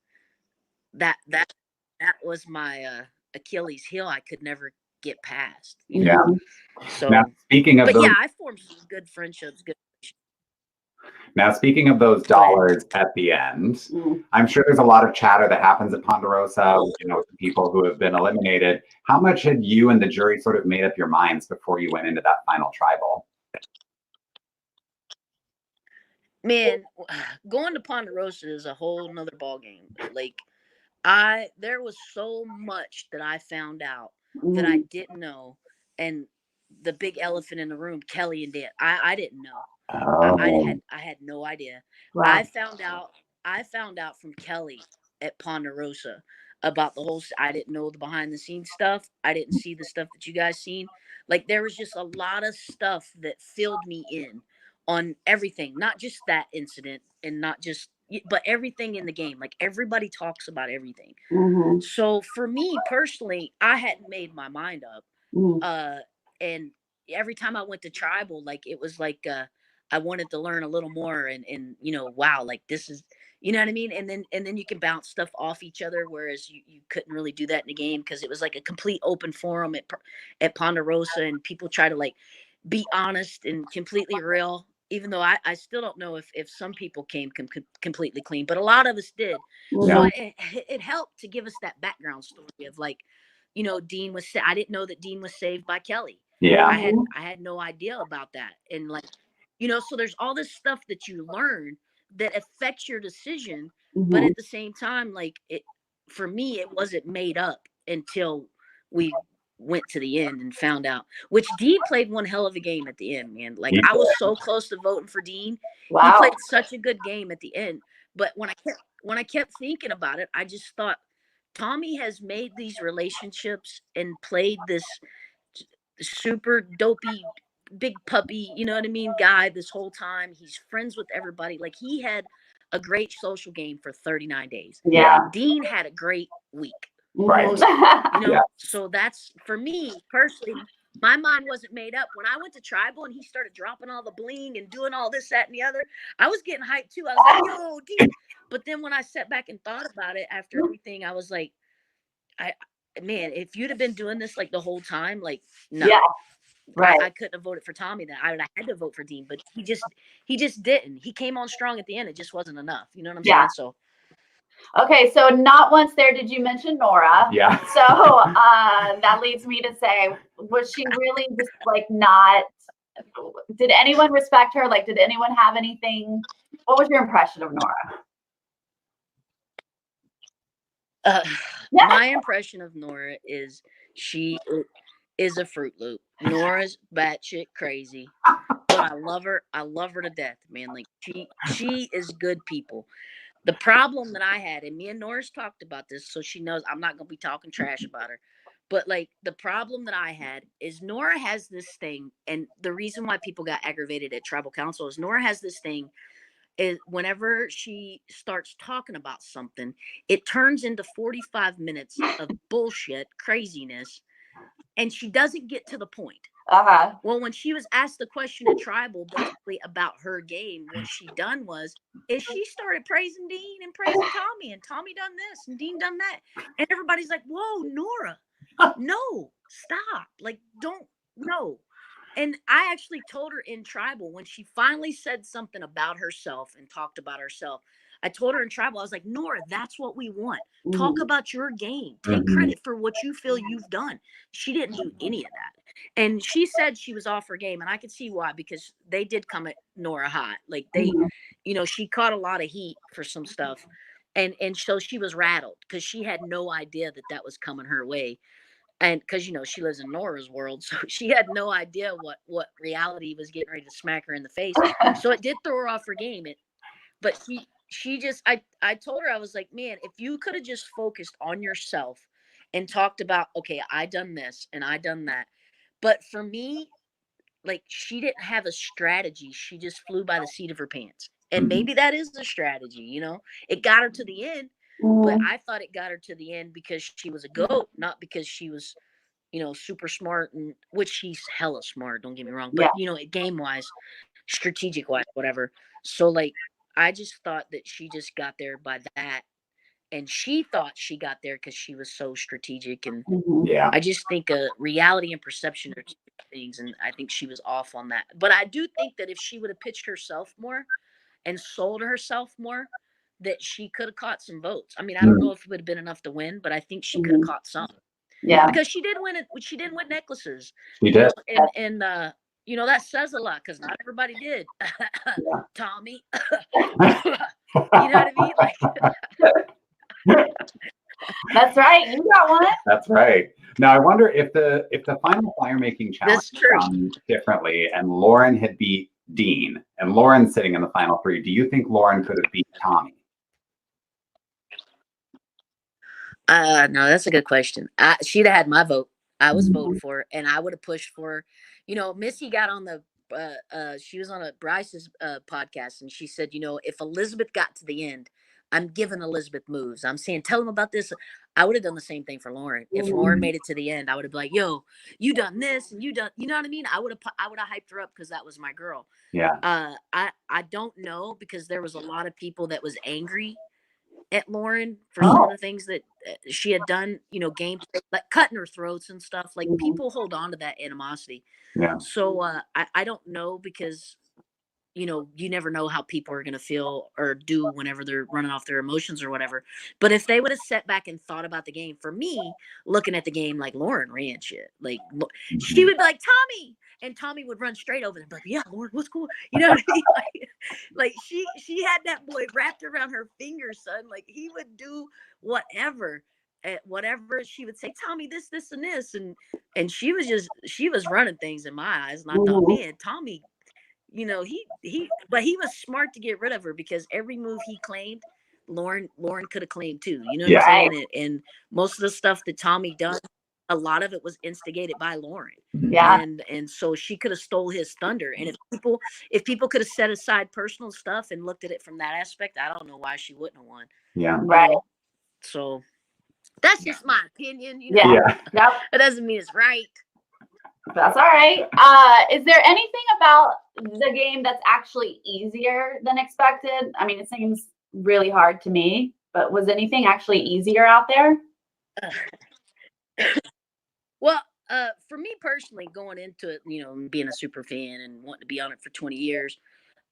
that was my Achilles heel. I could never get past. So now, speaking of those, I formed some good friendships. Now, speaking of those dollars at the end, I'm sure there's a lot of chatter that happens at Ponderosa, with people who have been eliminated. How much had you and the jury sort of made up your minds before you went into that final tribal? Man, going to Ponderosa is a whole nother ballgame. Like, there was so much that I found out that I didn't know. And the big elephant in the room, Kelly and Dan, I didn't know. I had no idea. Wow. I found out from Kelly at Ponderosa about the whole. I didn't know the behind the scenes stuff. I didn't see the stuff that you guys seen. Like, there was just a lot of stuff that filled me in on everything, not just that incident, and not just, but everything in the game. Like, everybody talks about everything. So for me personally, I hadn't made my mind up. And every time I went to tribal, like, it was like, I wanted to learn a little more, and wow, like, this is, you know what I mean? And then you can bounce stuff off each other, whereas you couldn't really do that in the game, because it was like a complete open forum at Ponderosa, and people try to, like, be honest and completely real, even though I still don't know if some people came completely clean, but a lot of us did. So it helped to give us that background story of, like, Dean was, I didn't know that Dean was saved by Kelly. I had no idea about that. And, like, so there's all this stuff that you learn that affects your decision. But at the same time, like, for me, it wasn't made up until we went to the end and found out, which Dean played one hell of a game at the end, man. Like, I was so close to voting for Dean. Wow. He played such a good game at the end. But when I kept thinking about it, I just thought, Tommy has made these relationships and played this super dopey big puppy, you know what I mean, guy this whole time. He's friends with everybody. Like, he had a great social game for 39 days. Yeah. Dean had a great week. Right. Mhm. You know, Yeah. so that's for me personally. My mind wasn't made up when I went to tribal and he started dropping all the bling and doing all this, that, and the other. I was getting hyped too. I was like, "Yo, Dean!" But then when I sat back and thought about it after everything, I was like, man, if you'd have been doing this like the whole time, like, no, Yeah. Right. I couldn't have voted for Tommy. Then I had to vote for Dean, but he just didn't. He came on strong at the end. It just wasn't enough. You know what I'm Yeah. saying? So. Okay, so not once there did you mention Nora. Yeah. So that leads me to say, was she really just like not? Did anyone respect her? Like, did anyone have anything? What was your impression of Nora? My impression of Nora is she is a Fruit Loop. Nora's batshit crazy, but I love her. I love her to death, man. Like she is good people. The problem that I had, and me and Nora's talked about this, so she knows I'm not gonna be talking trash about her. But like the problem that I had is Nora has this thing, and the reason why people got aggravated at tribal council is Nora has this thing is whenever she starts talking about something, it turns into 45 minutes of bullshit craziness, and she doesn't get to the point. Well, when she was asked the question at tribal basically about her game, what she done was is she started praising Dean and praising Tommy, and Tommy done this and Dean done that, and everybody's like, whoa, Nora, no, stop, like, don't, no. And I actually told her in tribal when she finally said something about herself and talked about herself. I told her in tribal, I was like, Nora, that's what we want. Talk about your game. Take credit for what you feel you've done. She didn't do any of that. And she said she was off her game. And I could see why, because they did come at Nora hot. Like they, you know, she caught a lot of heat for some stuff. And so she was rattled because she had no idea that that was coming her way. And because, you know, she lives in Nora's world, so she had no idea what reality was getting ready to smack her in the face. So it did throw her off her game. But she just, I told her, I was like, man, if you could have just focused on yourself and talked about, okay, I done this and I done that. But for me, like, she didn't have a strategy. She just flew by the seat of her pants. And maybe that is the strategy, you know, it got her to the end. But I thought it got her to the end because she was a goat, not because she was, you know, super smart, and which she's hella smart, don't get me wrong. But, you know, game wise, strategic wise, whatever. So, like, I just thought that she just got there by that. And she thought she got there because she was so strategic. And Yeah. I just think reality and perception are two things. And I think she was off on that. But I do think that if she would have pitched herself more and sold herself more, that she could have caught some votes. I mean, I don't know if it would have been enough to win, but I think she could have caught some. Yeah. Because she did win it. She did win necklaces. She did. And you know, that says a lot because not everybody did. Tommy. You know what I mean? Like, that's right. You got one. That's right. Now I wonder if the final flyer making challenge done differently and Lauren had beat Dean and Lauren's sitting in the final three, do you think Lauren could have beat Tommy? No, that's a good question. She'd have had my vote. I was voting for her, and I would have pushed for her. You know, Missy got on the she was on a Bryce's podcast, and she said, you know, if Elizabeth got to the end, I'm giving Elizabeth moves. I'm saying, tell them about this. I would have done the same thing for Lauren. If Lauren made it to the end, I would have been like, yo, you done this and you done, you know what I mean? I would have hyped her up because that was my girl. Yeah. I don't know, because there was a lot of people that was angry at Lauren for some of the things that she had done, you know, games like cutting her throats and stuff. Like, people hold on to that animosity. Yeah. So I don't know, because, you know, you never know how people are going to feel or do whenever they're running off their emotions or whatever. But if they would have sat back and thought about the game, for me, looking at the game, like, Lauren ran shit. Like, she would be like, Tommy, and Tommy would run straight over them, like, yeah, Lauren, what's cool? You know what I mean? Like she had that boy wrapped around her finger, son. Like, he would do whatever. Whatever she would say, Tommy, this, and this, and she was running things in my eyes, and I thought, man, Tommy, you know, but he was smart to get rid of her, because every move he claimed, Lauren could have claimed too. You know what I'm saying? And most of the stuff that Tommy done, a lot of it was instigated by Lauren. Yeah. And so she could have stole his thunder. And if people could have set aside personal stuff and looked at it from that aspect, I don't know why she wouldn't have won. Yeah. Right. So that's just my opinion. Yeah. Yep. It doesn't mean it's right. That's all right. Is there anything about the game that's actually easier than expected? I mean, it seems really hard to me, but was anything actually easier out there? Well, for me personally, going into it, being a super fan and wanting to be on it for 20 years,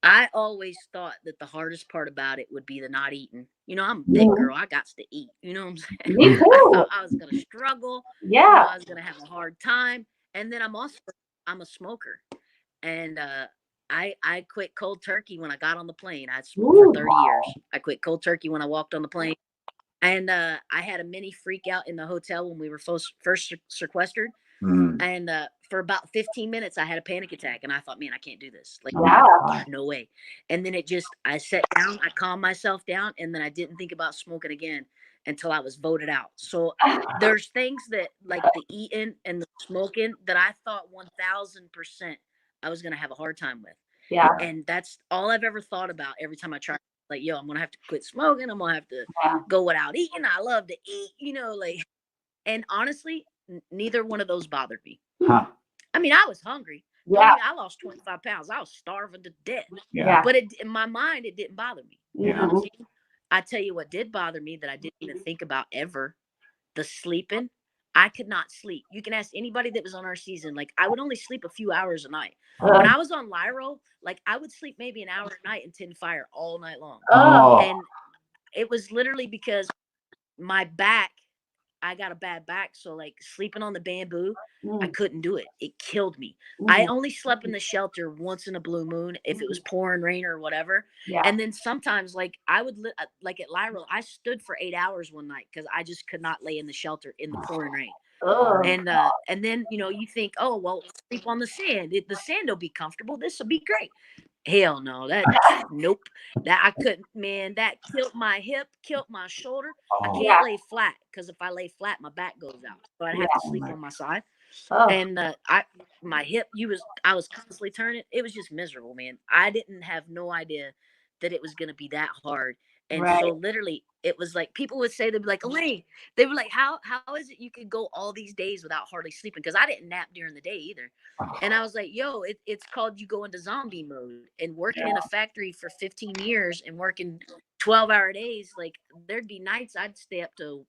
I always thought that the hardest part about it would be the not eating. I'm a big girl. I got to eat. You know what I'm saying? Me too. I thought I was going to struggle. Yeah. I was going to have a hard time. And then I'm a smoker. And I quit cold turkey when I got on the plane. I smoked for 30 years. I quit cold turkey when I walked on the plane. And I had a mini freak out in the hotel when we were first sequestered. And for about 15 minutes, I had a panic attack. And I thought, man, I can't do this. Like, no way. And then I sat down, I calmed myself down, and then I didn't think about smoking again until I was voted out. So there's things that, like the eating and the smoking, that I thought 1000% I was going to have a hard time with. Yeah. And that's all I've ever thought about every time I try. Like, yo, I'm going to have to quit smoking. I'm going to have to go without eating. I love to eat, and honestly, neither one of those bothered me. Huh. I mean, I was hungry. Yeah. I lost 25 pounds. I was starving to death. Yeah. But in my mind, it didn't bother me. Yeah. You know what I'm saying? I tell you what did bother me that I didn't even think about ever. The sleeping. I could not sleep. You can ask anybody that was on our season. Like, I would only sleep a few hours a night. When I was on Lyro, like, I would sleep maybe an hour a night and tend fire all night long. Oh. And it was literally because my back, I got a bad back. So, like, sleeping on the bamboo, I couldn't do it. It killed me. I only slept in the shelter once in a blue moon if it was pouring rain or whatever. Yeah. And then sometimes, like, I would, like at Lyro, I stood for 8 hours one night because I just could not lay in the shelter in the pouring rain. And then, you think, oh, well, sleep on the sand. The sand will be comfortable. This will be great. Hell no, nope. That I couldn't, man. That killed my hip, killed my shoulder. I can't lay flat because if I lay flat, my back goes out. So I'd have to sleep on my side. And my hip, I was constantly turning. It was just miserable, man. I didn't have no idea that it was gonna be that hard. And so literally, it was like people would say, they'd be like, Elaine, they were like, how is it you could go all these days without hardly sleeping? Because I didn't nap during the day either. And I was like, yo, it's called you go into zombie mode. And working in a factory for 15 years and working 12-hour days, like, there'd be nights I'd stay up to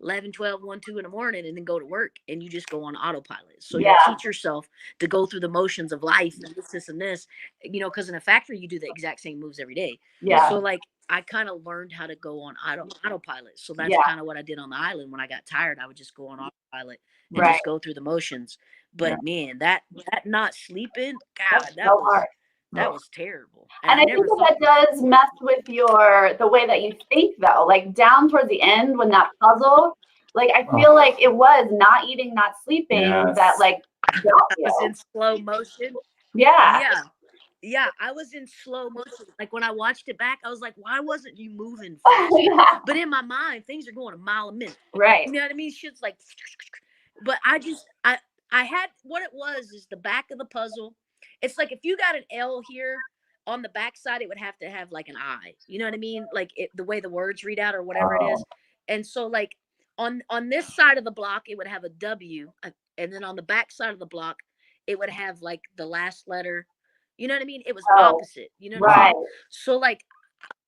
11, 12, 1, 2 in the morning and then go to work, and you just go on autopilot. So you teach yourself to go through the motions of life and this and this, because in a factory you do the exact same moves every day. So, like, I kind of learned how to go on autopilot. So that's kind of what I did on the island. When I got tired, I would just go on autopilot and just go through the motions. But man, that not sleeping, God, that was terrible. And I think that does mess with the way that you think, though. Like, down towards the end when that puzzle, like, I feel like it was not eating, not sleeping that, like, got you. I was in slow motion. Yeah, I was in slow motion. Like, when I watched it back, I was like, why wasn't you moving fast? But in my mind, things are going a mile a minute. Right. You know what I mean? Shit's like, but I had, what it was is the back of the puzzle. It's like if you got an L here on the backside, it would have to have like an I. You know what I mean? Like the way the words read out or whatever it is. And so, like, on this side of the block, it would have a W. And then on the back side of the block, it would have like the last letter. You know what I mean? It was opposite. You know what I mean? So, like,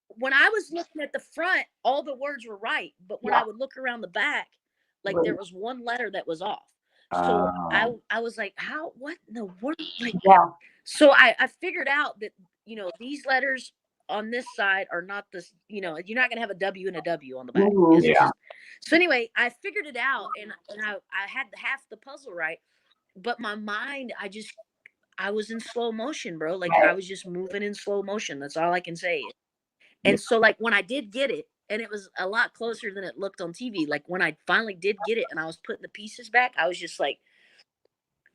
when I was looking at the front, all the words were right. But when I would look around the back, like, there was one letter that was off. So I was like, what in the world? Like, so I figured out that, these letters on this side are not this, you're not going to have a W and a W on the back. So anyway, I figured it out, and I had half the puzzle right. But my mind, I was in slow motion, bro. Like, I was just moving in slow motion. That's all I can say. And so, like, when I did get it, and it was a lot closer than it looked on TV. Like, when I finally did get it and I was putting the pieces back, I was just like,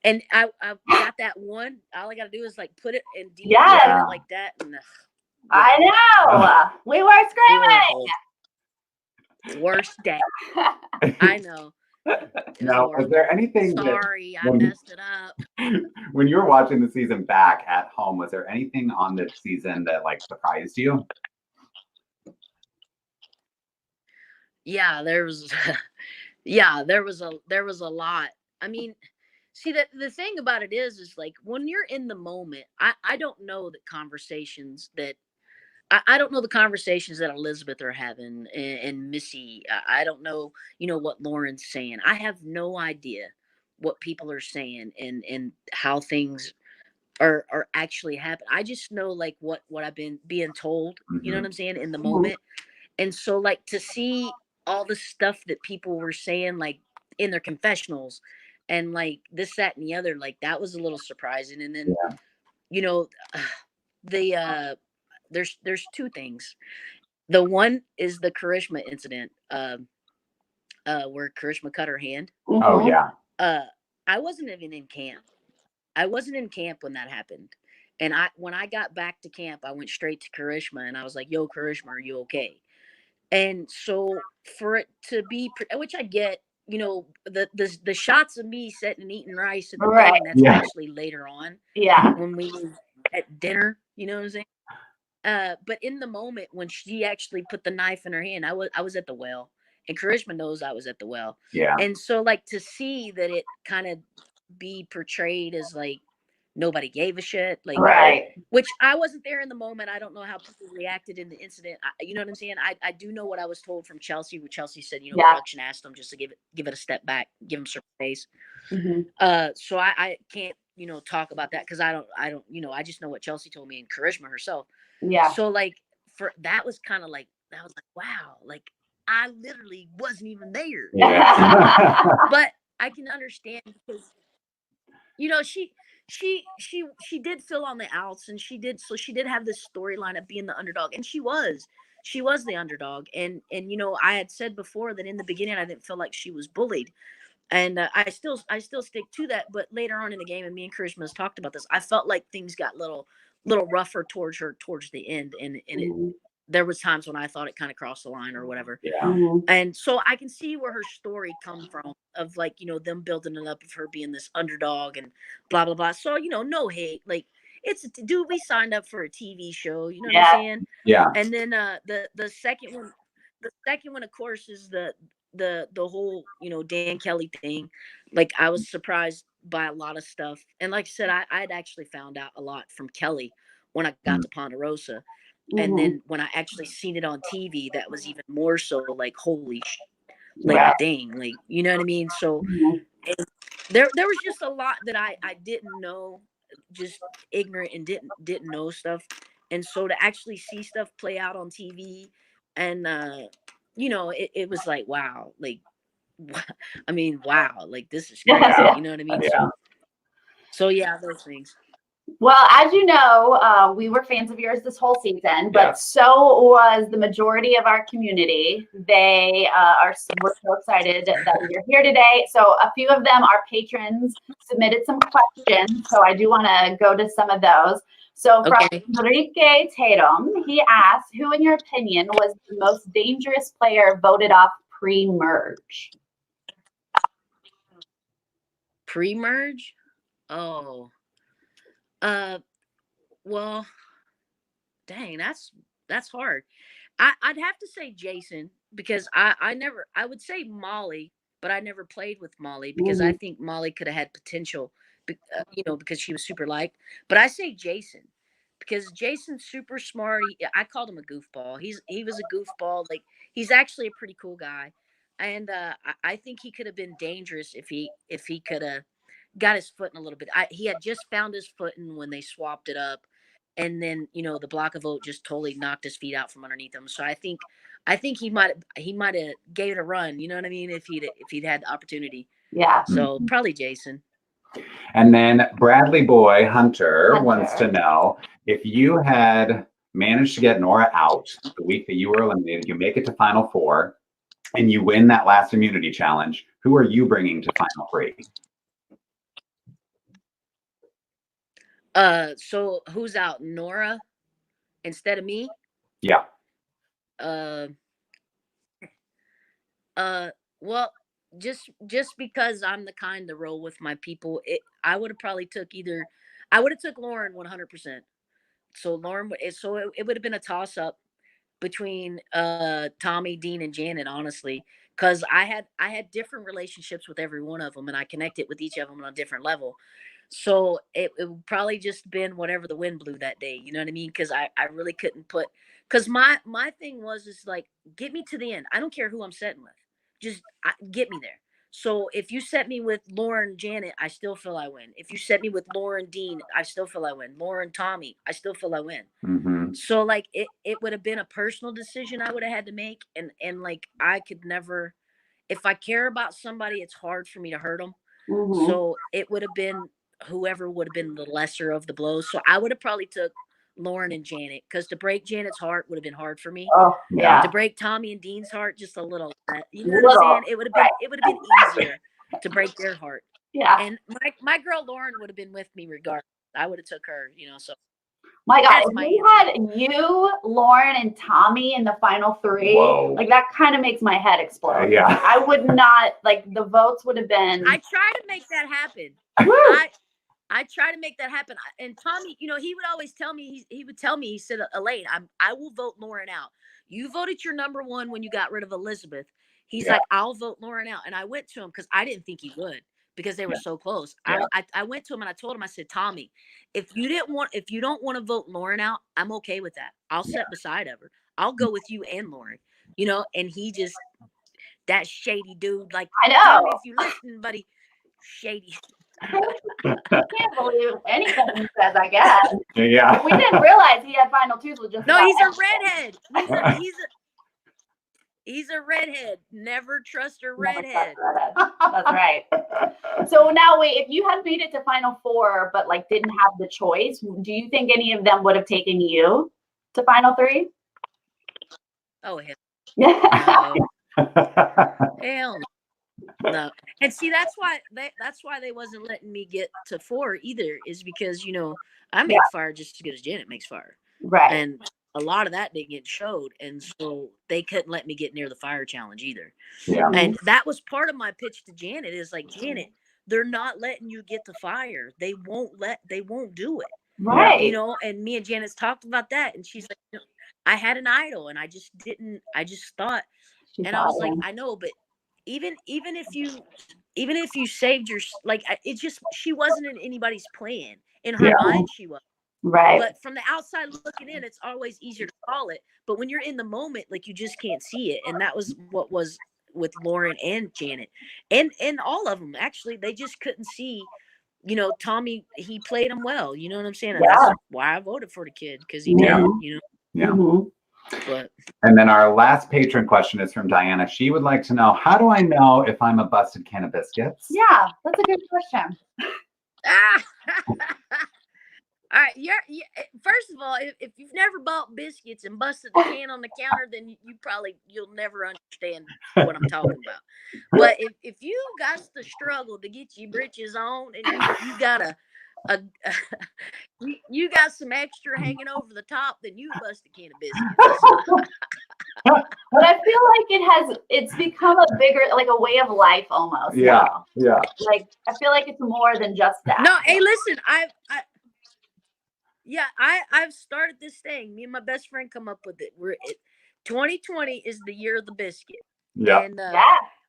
and I got that one. All I got to do is, like, put it and it like that. And I know. We were screaming. Worst day. I know. Now, is there anything Sorry, I when- messed it up. when you were watching the season back at home, was there anything on the season that like surprised you? Yeah, there was yeah, there was a lot. I mean, see, the thing about it is like when you're in the moment, I don't know the conversations that I don't know the conversations that Elizabeth are having and Missy. I don't know, what Lauren's saying. I have no idea what people are saying and how things are actually happening. I just know like what I've been being told, you know what I'm saying, in the moment. And so like to see all the stuff that people were saying like in their confessionals and like this, that, and the other, like that was a little surprising. And then, you know, the there's two things. The one is the Karishma incident, where Karishma cut her hand. Oh yeah. I wasn't even in camp. I wasn't in camp when that happened. And when I got back to camp, I went straight to Karishma and I was like, "Yo, Karishma, are you okay?" And so for it to be, which I get, the shots of me sitting and eating rice at the thing, that's actually later on. Yeah. When we were at dinner, you know what I'm saying? But in the moment when she actually put the knife in her hand, I was at the well, and Karishma knows I was at the well. Yeah. And so like to see that it kind of be portrayed as like nobody gave a shit, like which I wasn't there in the moment. I don't know how people reacted in the incident. You know what I'm saying? I do know what I was told from Chelsea, where Chelsea said, production asked them just to give it a step back, give them some space. So I can't, talk about that because I don't, I just know what Chelsea told me and Karishma herself. Yeah. So like that was like, wow, like I literally wasn't even there. Yeah. But I can understand because, she did fill on the outs and she did have this storyline of being the underdog, and she was the underdog. And I had said before that in the beginning I didn't feel like she was bullied. And I still stick to that. But later on in the game, and me and Karishma has talked about this, I felt like things got little rougher towards her towards the end, and there was times when I thought it kind of crossed the line or whatever. Yeah. And so I can see where her story come from of like, them building it up of her being this underdog and blah blah blah. So no hate, like dude, we signed up for a TV show, you know what I'm saying? Yeah. And then the second one of course is the whole Dan Kelly thing. Like I was surprised by a lot of stuff, and like I said, I'd actually found out a lot from Kelly when I got to Ponderosa. And then when I actually seen it on TV, that was even more so like holy dang, like you know what I mean. So there was just a lot that I didn't know, just ignorant and didn't know stuff. And so to actually see stuff play out on TV, and it was like wow, like I mean wow, like this is crazy, you know what I mean? Yeah. So yeah, those things. Well, as you know, we were fans of yours this whole season, but so was the majority of our community. They were so excited that you're here today. So a few of them, our patrons, submitted some questions. So I do want to go to some of those. So from Enrique Tatum, he asked, who in your opinion was the most dangerous player voted off pre-merge? Pre-merge? Oh. Well, dang, that's hard. I'd have to say Jason, because I would say Molly, but I never played with Molly because I think Molly could have had potential, because she was super liked. But I say Jason because Jason's super smart. I called him a goofball. He was a goofball. Like he's actually a pretty cool guy, and I think he could have been dangerous if he could have got his foot in a little bit. He had just found his footing when they swapped it up, and then the block of vote just totally knocked his feet out from underneath him. So I think he might have gave it a run. You know what I mean? If he'd had the opportunity. Yeah. So probably Jason. And then Bradley Boy Hunter wants to know if you had managed to get Nora out the week that you were eliminated, you make it to Final Four, and you win that last immunity challenge. Who are you bringing to Final Three? So who's out? Nora instead of me? Yeah. Well, just because I'm the kind to roll with my people, I would have probably took I would have took Lauren 100%. So Lauren, so it would have been a toss up between Tommy, Dean, and Janet, honestly, because I had different relationships with every one of them, and I connected with each of them on a different level. So it would probably just been whatever the wind blew that day. You know what I mean? Because I really couldn't put, because my thing was is like, get me to the end. I don't care who I'm setting with, just get me there. So if you set me with Lauren, Janet, I still feel I win. If you set me with Lauren, Dean, I still feel I win. Lauren, Tommy, I still feel I win. Mm-hmm. So like it would have been a personal decision I would have had to make, and like I could never, if I care about somebody, it's hard for me to hurt them. Mhm. So it would have been whoever would have been the lesser of the blows. So I would have probably took Lauren and Janet, because to break Janet's heart would have been hard for me. Oh, yeah. To break Tommy and Dean's heart, just a little. You know what I'm saying? It would have been easier to break their heart. Yeah. And my girl Lauren would have been with me regardless. I would have took her. So. My God, That's if my we had you, Lauren, and Tommy in the final three, Whoa. like that kind of makes my head explode. Yeah. I would not, like, the votes would have been. I try to make that happen. I try to make that happen. And Tommy, he would always tell me, he would tell me, he said, Elaine, I will vote Lauren out. You voted your number one when you got rid of Elizabeth. He's like, I'll vote Lauren out. And I went to him because I didn't think he would, because they were so close. Yeah. I went to him and I told him, I said, Tommy, if you don't want to vote Lauren out, I'm okay with that. I'll sit beside her. I'll go with you and Lauren, and he just, that shady dude, like, I know. Tommy, if you listen, buddy, shady. I can't believe anything he says, I guess. Yeah. We didn't realize he had final twos with just. No, he's a redhead. He's a redhead. Never trust a redhead. That's right. So now wait, if you had made it to final four, but like didn't have the choice, do you think any of them would have taken you to final three? Oh, hell Yeah. no. Hell no. And see, that's why they wasn't letting me get to four either, is because, I make fire just as good as Janet makes fire. Right. And a lot of that didn't get showed. And so they couldn't let me get near the fire challenge either. Yeah. And that was part of my pitch to Janet, is like, Janet, they're not letting you get to fire. They won't do it. Right. And me and Janice talked about that. And she's like, I had an idol and I just thought, and I was like, I know, but even if you saved your, like, it just, she wasn't in anybody's plan. In her mind, she was. Right. But from the outside looking in, it's always easier to call it. But when you're in the moment, like, you just can't see it. And that was what was with Lauren and Janet, and all of them. Actually, they just couldn't see. Tommy, he played him well. You know what I'm saying? And that's why I voted for the kid, because he did. Yeah. Mm-hmm. But and then our last patron question is from Diana. She would like to know, how do I know if I'm a busted can of biscuits? Yeah, that's a good question. All right, first of all, if you've never bought biscuits and busted the can on the counter, then you'll never understand what I'm talking about. But if you got to struggle to get your britches on, and you got you got some extra hanging over the top, then you bust a can of biscuits. But I feel like it's become a bigger, like a way of life almost. Yeah, now. yeah. Like, I feel like it's more than just that. No, hey, listen, I've started this thing. Me and my best friend come up with it. 2020 is the year of the biscuit. Yeah. And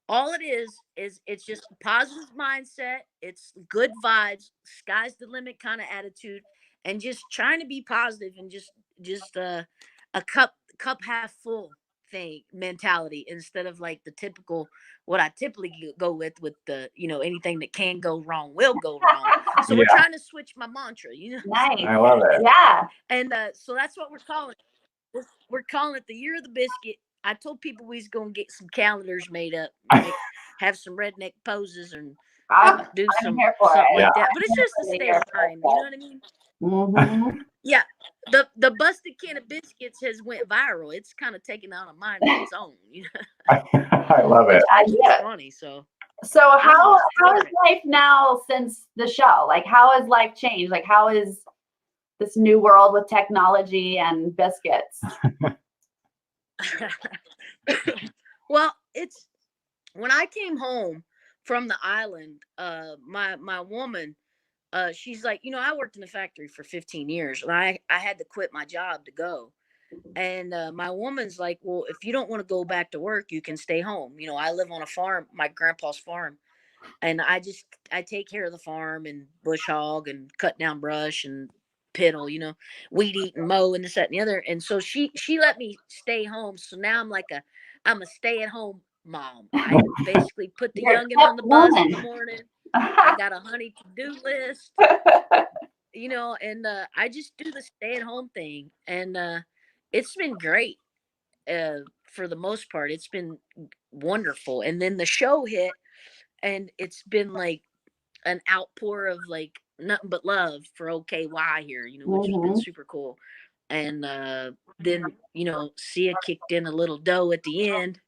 all it is it's just a positive mindset. It's good vibes, sky's the limit kind of attitude, and just trying to be positive, and just a cup half full thing mentality, instead of like the typical, what I typically go with the, anything that can go wrong will go wrong. So we're trying to switch my mantra, Nice. I love it. Yeah. And so that's what we're calling it. We're calling it the year of the biscuit. I told people we was gonna get some calendars made up, have some redneck poses, and do something like that. But it's just a state of mind. You know what I mean? Mm-hmm. Yeah. The busted can of biscuits has went viral. It's kind of taken on a mind of its own. I love it. It's funny. So how is life now since the show? Like, how has life changed? Like, how is this new world with technology and biscuits? Well, it's when I came home from the island, my woman, she's like, I worked in the factory for 15 years, and I had to quit my job to go. And my woman's like, well, if you don't want to go back to work, you can stay home. I live on a farm, my grandpa's farm, and I take care of the farm and bush hog and cut down brush and piddle, weed eat and mow and this, that, and the other. And so she let me stay home. So now I'm a stay at home mom. I basically put the You're a youngin on the bus in the woman. morning. I got a honey to-do list, and I just do the stay at home thing. And it's been great. For the most part, it's been wonderful. And then the show hit, and it's been like an outpour of like nothing but love for OKY here, which has been super cool. And then Sia kicked in a little dough at the end,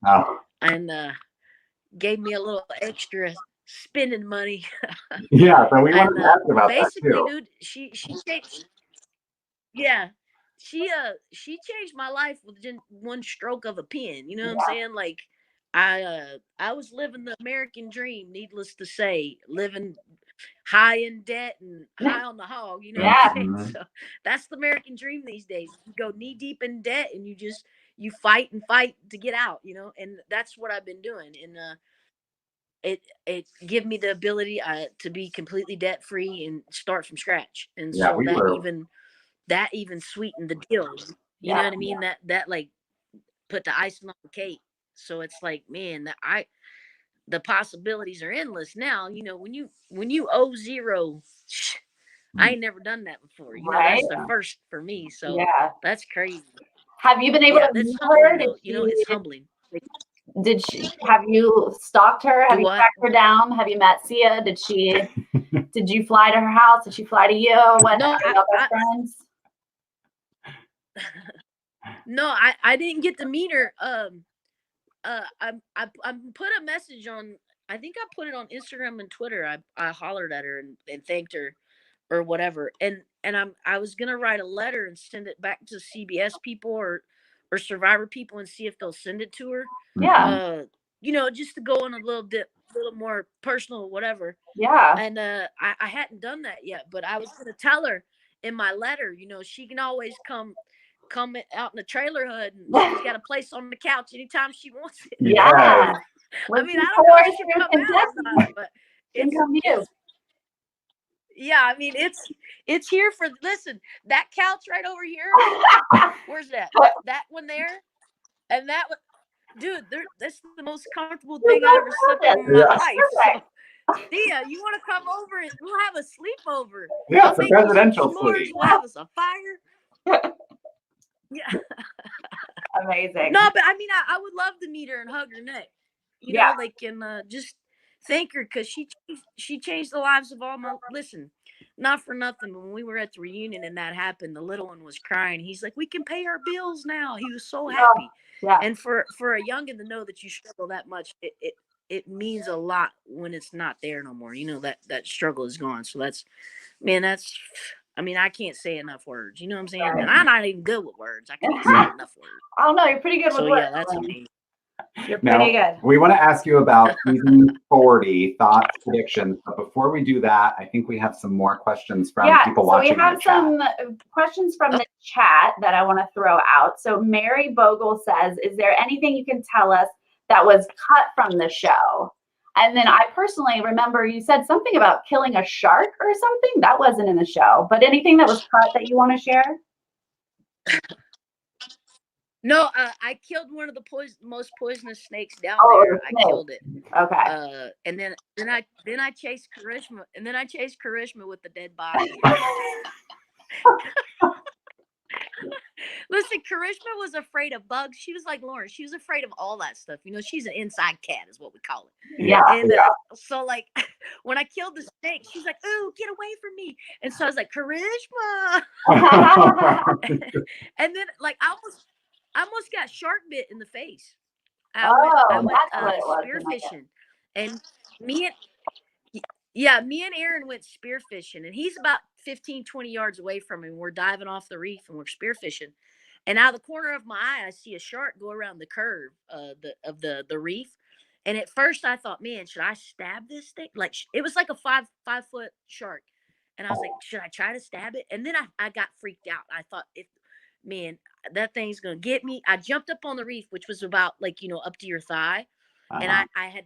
and gave me a little extra spending money. Yeah, so we wanted And to ask about that basically, too. dude, she changed. Yeah, she changed my life with just one stroke of a pen. You know what I'm saying? Like, I was living the American dream, needless to say, living high in debt and high on the hog. You know what I'm saying? Mhm. So that's the American dream these days. You go knee deep in debt, and you fight and fight to get out. And that's what I've been doing. And it give me the ability to be completely debt free and start from scratch. And Yeah, so that even sweetened the deal. You know what I mean? That like put the icing on the cake. So it's like, man, the possibilities are endless now. When you owe zero, I ain't never done that before. Right? That's the first for me. So Yeah. that's crazy. Have you been able to That's meet humbling her? though. It's humbling. Like, Have you stalked her? Have do you what? tracked her down? Have you met Sia? Did you fly to her house? Did she fly to you? What? No, Are y'all best friends? No, I didn't get to meet her. I put a message on. I think I put it on Instagram and Twitter. I hollered at her and thanked her or whatever. And I was gonna write a letter and send it back to CBS people or Survivor people and see if they'll send it to her. Yeah. Just to go on a little more personal, whatever. Yeah. And I hadn't done that yet, but I was gonna tell her in my letter, she can always come out in the trailer hood, and she's got a place on the couch anytime she wants it. Yeah. I mean, I don't know if she'll come out or not, but it's yeah, I mean, it's here for, listen, that couch right over here. Where's that? That one there, and that one, dude. That's the most comfortable thing I ever slept in my life. So, Thea, you want to come over and we'll have a sleepover? Yeah, it's a presidential suite. We'll have us a fire. Yeah. Amazing. No, but I mean, I would love to meet her and hug her neck. And just thank her, because she changed the lives of all my. Listen, not for nothing, when we were at the reunion and that happened, the little one was crying. He's like, "We can pay our bills now." He was so happy. Yeah. And for a youngin to know that you struggle that much, it means a lot when it's not there no more. That struggle is gone. So I mean, I can't say enough words. You know what I'm saying? Right. And I'm not even good with words. I can't say enough words. I don't know. You're pretty good with words. Yeah, that's amazing. You're pretty good. We want to ask you about season 40 thoughts, predictions. But before we do that, I think we have some more questions from people watching. So we have some questions from the chat that I want to throw out. So Mary Bogle says, "Is there anything you can tell us that was cut from the show?" And then I personally remember you said something about killing a shark or something. That wasn't in the show. But anything that was cut that you want to share? No, I killed one of the most poisonous snakes down there. I killed it. Okay. And then I chased Karishma, with the dead body. Listen, Karishma was afraid of bugs. She was like Lauren. She was afraid of all that stuff. She's an inside cat, is what we call it. Yeah. And so, like, when I killed the snake, she's like, "Ooh, get away from me!" And so I was like, "Karishma." And then, like, I almost got shark bit in the face. I went spearfishing, and me and Aaron went spearfishing, and he's about 15, 20 yards away from me. We're diving off the reef and we're spearfishing, and out of the corner of my eye, I see a shark go around the curve of the reef, And at first I thought, man, should I stab this thing? Like it was like a 5 foot shark. And I was like, should I try to stab it? And then I got freaked out. I thought, man, that thing's going to get me. I jumped up on the reef, which was about like, up to your thigh. And I had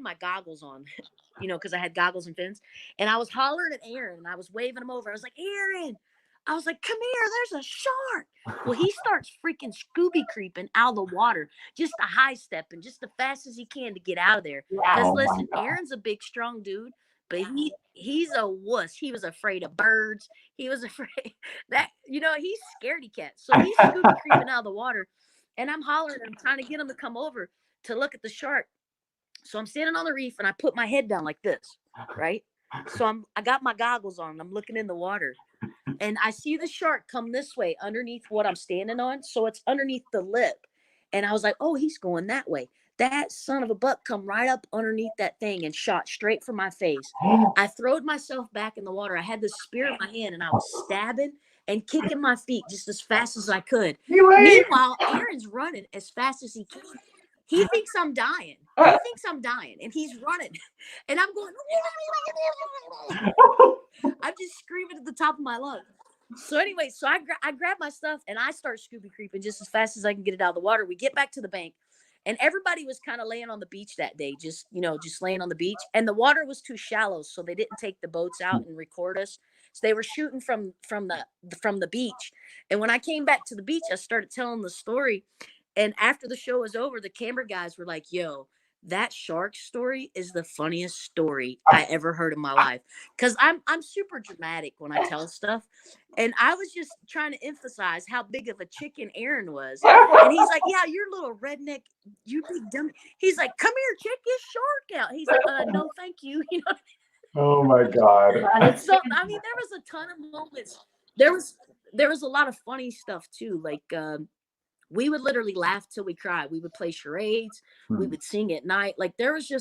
my goggles on, because I had goggles and fins. And I was hollering at Aaron and I was waving him over. I was like, Aaron, I was like, come here, there's a shark. Well, he starts freaking Scooby creeping out of the water, just a high stepping, just as fast as he can to get out of there. Because listen, Aaron's a big, strong dude, but he's a wuss. He was afraid of birds. He was afraid that, he's scaredy cat. So he's Scooby creeping out of the water. And I'm hollering, I'm trying to get him to come over to look at the shark. So I'm standing on the reef and I put my head down like this, right? So I got my goggles on. I'm looking in the water and I see the shark come this way underneath what I'm standing on. So it's underneath the lip. And I was like, oh, he's going that way. That son of a buck come right up underneath that thing and shot straight for my face. I throwed myself back in the water. I had the spear in my hand and I was stabbing and kicking my feet just as fast as I could. Meanwhile, Aaron's running as fast as he can. He thinks I'm dying. And he's running. And I'm going, I'm just screaming at the top of my lungs. So anyway, I grab my stuff and I start Scooby creeping just as fast as I can get it out of the water. We get back to the bank and everybody was kind of laying on the beach that day, just laying on the beach. And the water was too shallow, so they didn't take the boats out and record us. So they were shooting from the beach. And when I came back to the beach, I started telling the story. And after the show was over, the camera guys were like, yo, that shark story is the funniest story I ever heard in my life. Because I'm super dramatic when I tell stuff. And I was just trying to emphasize how big of a chicken Aaron was. And he's like, yeah, you're a little redneck. You big dumb. He's like, come here, check this shark out. He's like, no, thank you. Oh my God. So, I mean, there was a ton of moments. There was a lot of funny stuff too. Like, we would literally laugh till we cried. We would play charades. We would sing at night. Like there's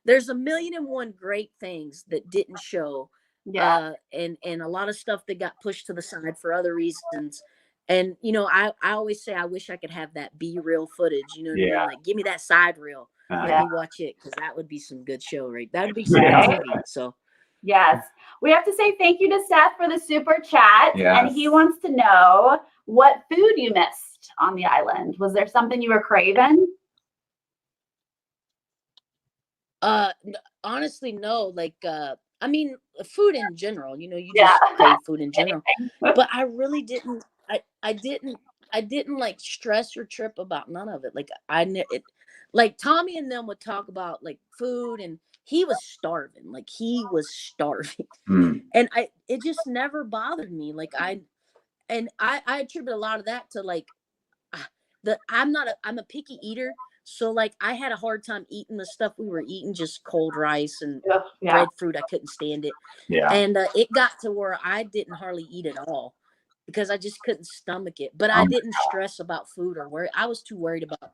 1,000,001 great things that didn't show. Yeah. And a lot of stuff that got pushed to the side for other reasons. And, I always say, I wish I could have that B-reel footage, what I mean? Like give me that side reel. Let me watch it. Cause that would be some good show, right? That would be some good TV. So. Yes. We have to say thank you to Seth for the super chat. Yes. And he wants to know what food you missed on the island. Was there something you were craving? Honestly, no. Like, I mean, food in general, you just crave food in general. But I really didn't. I didn't like stress or trip about none of it. Like Tommy and them would talk about like food, and he was starving. Like he was starving, and it just never bothered me. Like I attribute a lot of that to like I'm a picky eater. So like I had a hard time eating the stuff we were eating, just cold rice and breadfruit. I couldn't stand it. Yeah. And it got to where I didn't hardly eat at all because I just couldn't stomach it. But I didn't stress about food or worry. I was too worried about,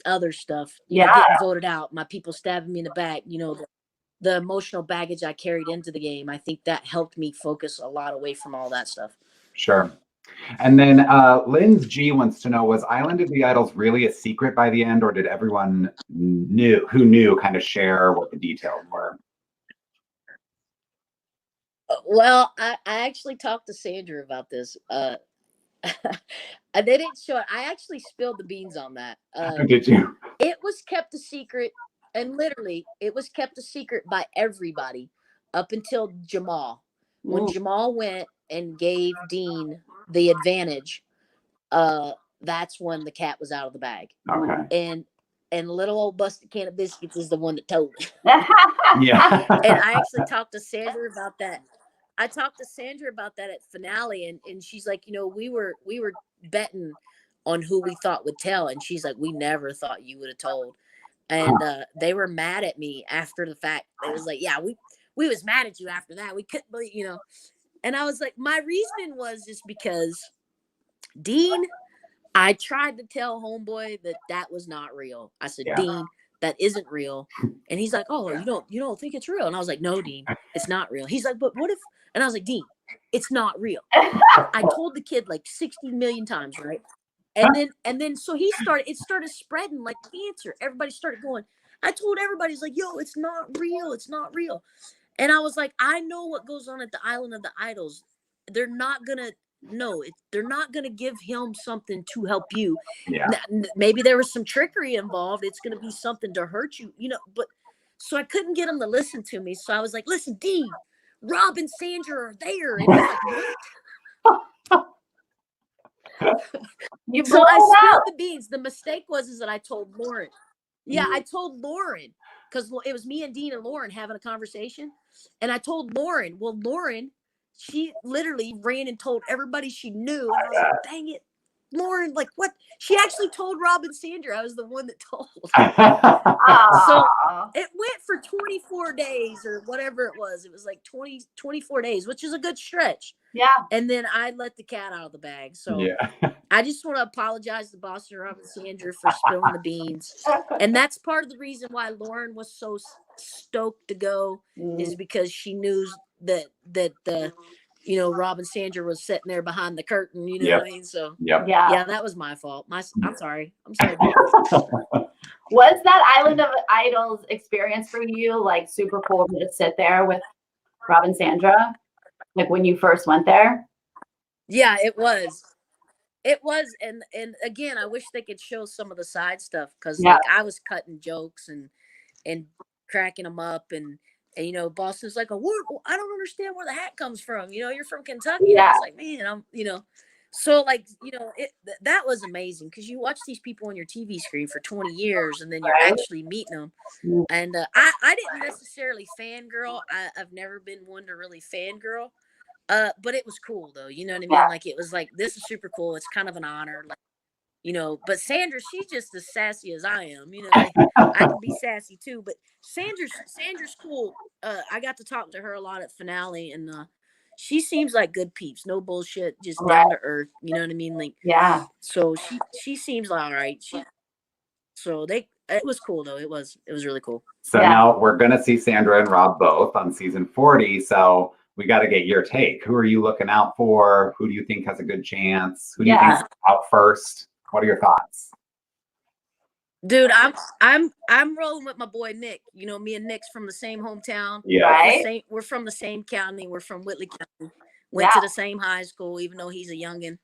other stuff. Getting voted out, my people stabbing me in the back, the emotional baggage I carried into the game. I think that helped me focus a lot away from all that stuff. Sure. And then Lynn's G wants to know, was Island of the Idols really a secret by the end, or did everyone who knew kind of share what the details were? Well, I actually talked to Sandra about this. They didn't show it. I actually spilled the beans on that. Did you? It was kept a secret, and literally it was kept a secret by everybody up until Jamal. When Jamal went and gave Dean the advantage, that's when the cat was out of the bag. Okay. And little old busted can of biscuits is the one that told it. Yeah. And I actually talked to Sandra about that. I talked to Sandra about that at finale, and she's like, we were betting on who we thought would tell, and she's like, we never thought you would have told. And they were mad at me after the fact. It was like, yeah, we was mad at you after that. We couldn't believe, And I was like, my reasoning was just because Dean, I tried to tell homeboy that was not real. I said, Dean, that isn't real. And he's like, oh, you don't think it's real? And I was like, no, Dean, it's not real. He's like, but what if? And I was like, Dean, it's not real. I told the kid like 60 million times, right? And then so it started spreading like cancer. Everybody started going. I told everybody, it's like, yo, it's not real. It's not real. And I was like, I know what goes on at the Island of the Idols. They're not gonna they're not gonna give him something to help you. Yeah. Maybe there was some trickery involved. It's gonna be something to hurt you, but so I couldn't get him to listen to me. So I was like, listen, D, Rob and Sandra are there. And he's like, what? So I spilled the beans. The mistake is that I told Lauren. Yeah, I told Lauren because it was me and Dean and Lauren having a conversation. And I told Lauren, well, Lauren, she literally ran and told everybody she knew. And I was like, dang it, Lauren, like what? She actually told Rob and Sandra. I was the one that told. So it went for 24 days or whatever it was. It was like 24 days, which is a good stretch. Yeah. And then I let the cat out of the bag. So Yeah. I just want to apologize to Boston Rob and Sandra for spilling the beans. And that's part of the reason why Lauren was so stoked to go is because she knew that Rob and Sandra was sitting there behind the curtain, you know what I mean? So yeah, that was my fault. I'm sorry. Was that Island of Idols experience for you like super cool to just sit there with Rob and Sandra? Like when you first went there? Yeah, it was. It was, and again, I wish they could show some of the side stuff because like I was cutting jokes and cracking them up, and Boston's like, "Oh, I don't understand where the hat comes from. You're from Kentucky." Yeah. And I was like, man, so like that was amazing because you watch these people on your TV screen for 20 years, and then you're actually meeting them. And I didn't necessarily fangirl. I've never been one to really fangirl. But it was cool though, you know what I mean? Like it was like, this is super cool. It's kind of an honor, like, but Sandra, she's just as sassy as I am, like, I can be sassy too, but Sandra's cool. I got to talk to her a lot at finale, and she seems like good peeps, no bullshit, just down to earth, you know what I mean? Like, yeah. So she seems like all right. It was cool though. It was really cool. So now we're gonna see Sandra and Rob both on season 40. So we got to get your take. Who are you looking out for? Who do you think has a good chance? Who do you think's out first? What are your thoughts? Dude, I'm rolling with my boy Nick. Me and Nick's from the same hometown. Yeah. Right? We're from the same county. We're from Whitley County. Went to the same high school, even though he's a youngin'.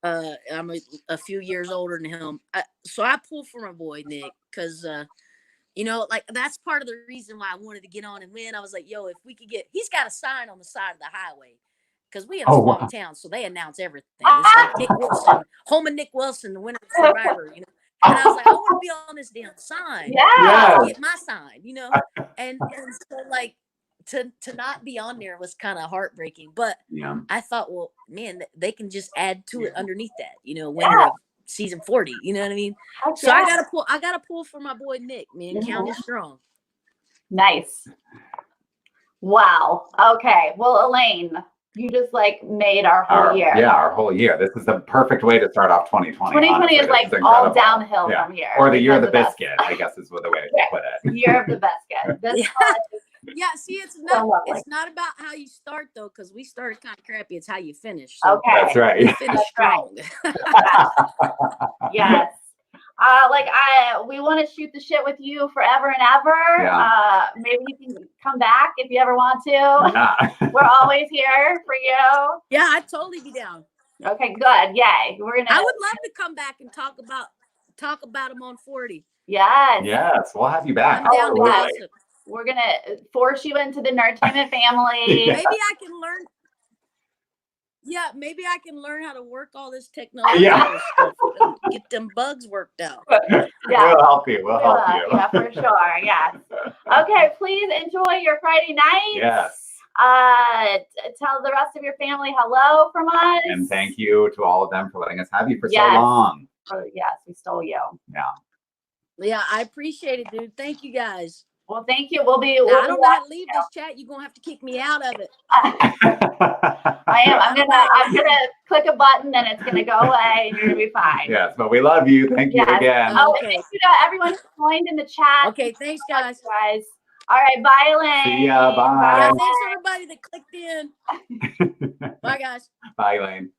I'm a few years older than him. So I pull for my boy Nick because like that's part of the reason why I wanted to get on and win. I was like, yo, if we could he's got a sign on the side of the highway because we in a small town, so they announce everything. It's like Nick Wilson, home of Nick Wilson, the winner of Survivor, And I was like, I want to be on this damn sign. Yeah. Get my sign, and so like to not be on there was kind of heartbreaking. But I thought, well, man, they can just add to it underneath that, winner of season 40, you know what I mean? So I gotta pull for my boy Nick, man. Count is strong. Nice. Wow. Okay. Well, Elaine, you just like made our whole year. Yeah, our whole year. This is the perfect way to start off 2020. 2020 is like all downhill from here. Or the year of the biscuit, I guess is the way to put it. Year of the biscuit. Yeah, see, it's not about how you start though, because we started kind of crappy. It's how you finish. So okay, that's right. You finish strong. Yes. We want to shoot the shit with you forever and ever. Yeah. Maybe you can come back if you ever want to. We're always here for you. Yeah, I'd totally be down. Okay, good. Yay. I would love to come back and talk about them on 40. Yes. Yes, we'll have you back. I'm down to gossip. We're going to force you into the Nerdtainment family. Maybe I can learn. Yeah, maybe I can learn how to work all this technology stuff and get them bugs worked out. Yeah. We'll help you. We'll help you. Yeah, for sure. Yes. Okay, please enjoy your Friday night. Yes. Tell the rest of your family hello from us. And thank you to all of them for letting us have you for so long. Yes, we stole you. Yeah. Yeah, I appreciate it, dude. Thank you guys. Well, thank you. We'll be. I don't know how to leave this chat. You're gonna have to kick me out of it. I am. I'm gonna click a button and it's gonna go away and you're gonna be fine. Yes, but we love you. Thank you again. Oh, thank you to everyone who joined in the chat. Okay, thanks guys. All right, bye, Elaine. See ya. Bye. Yeah, thanks everybody that clicked in. Bye guys. Bye, Elaine.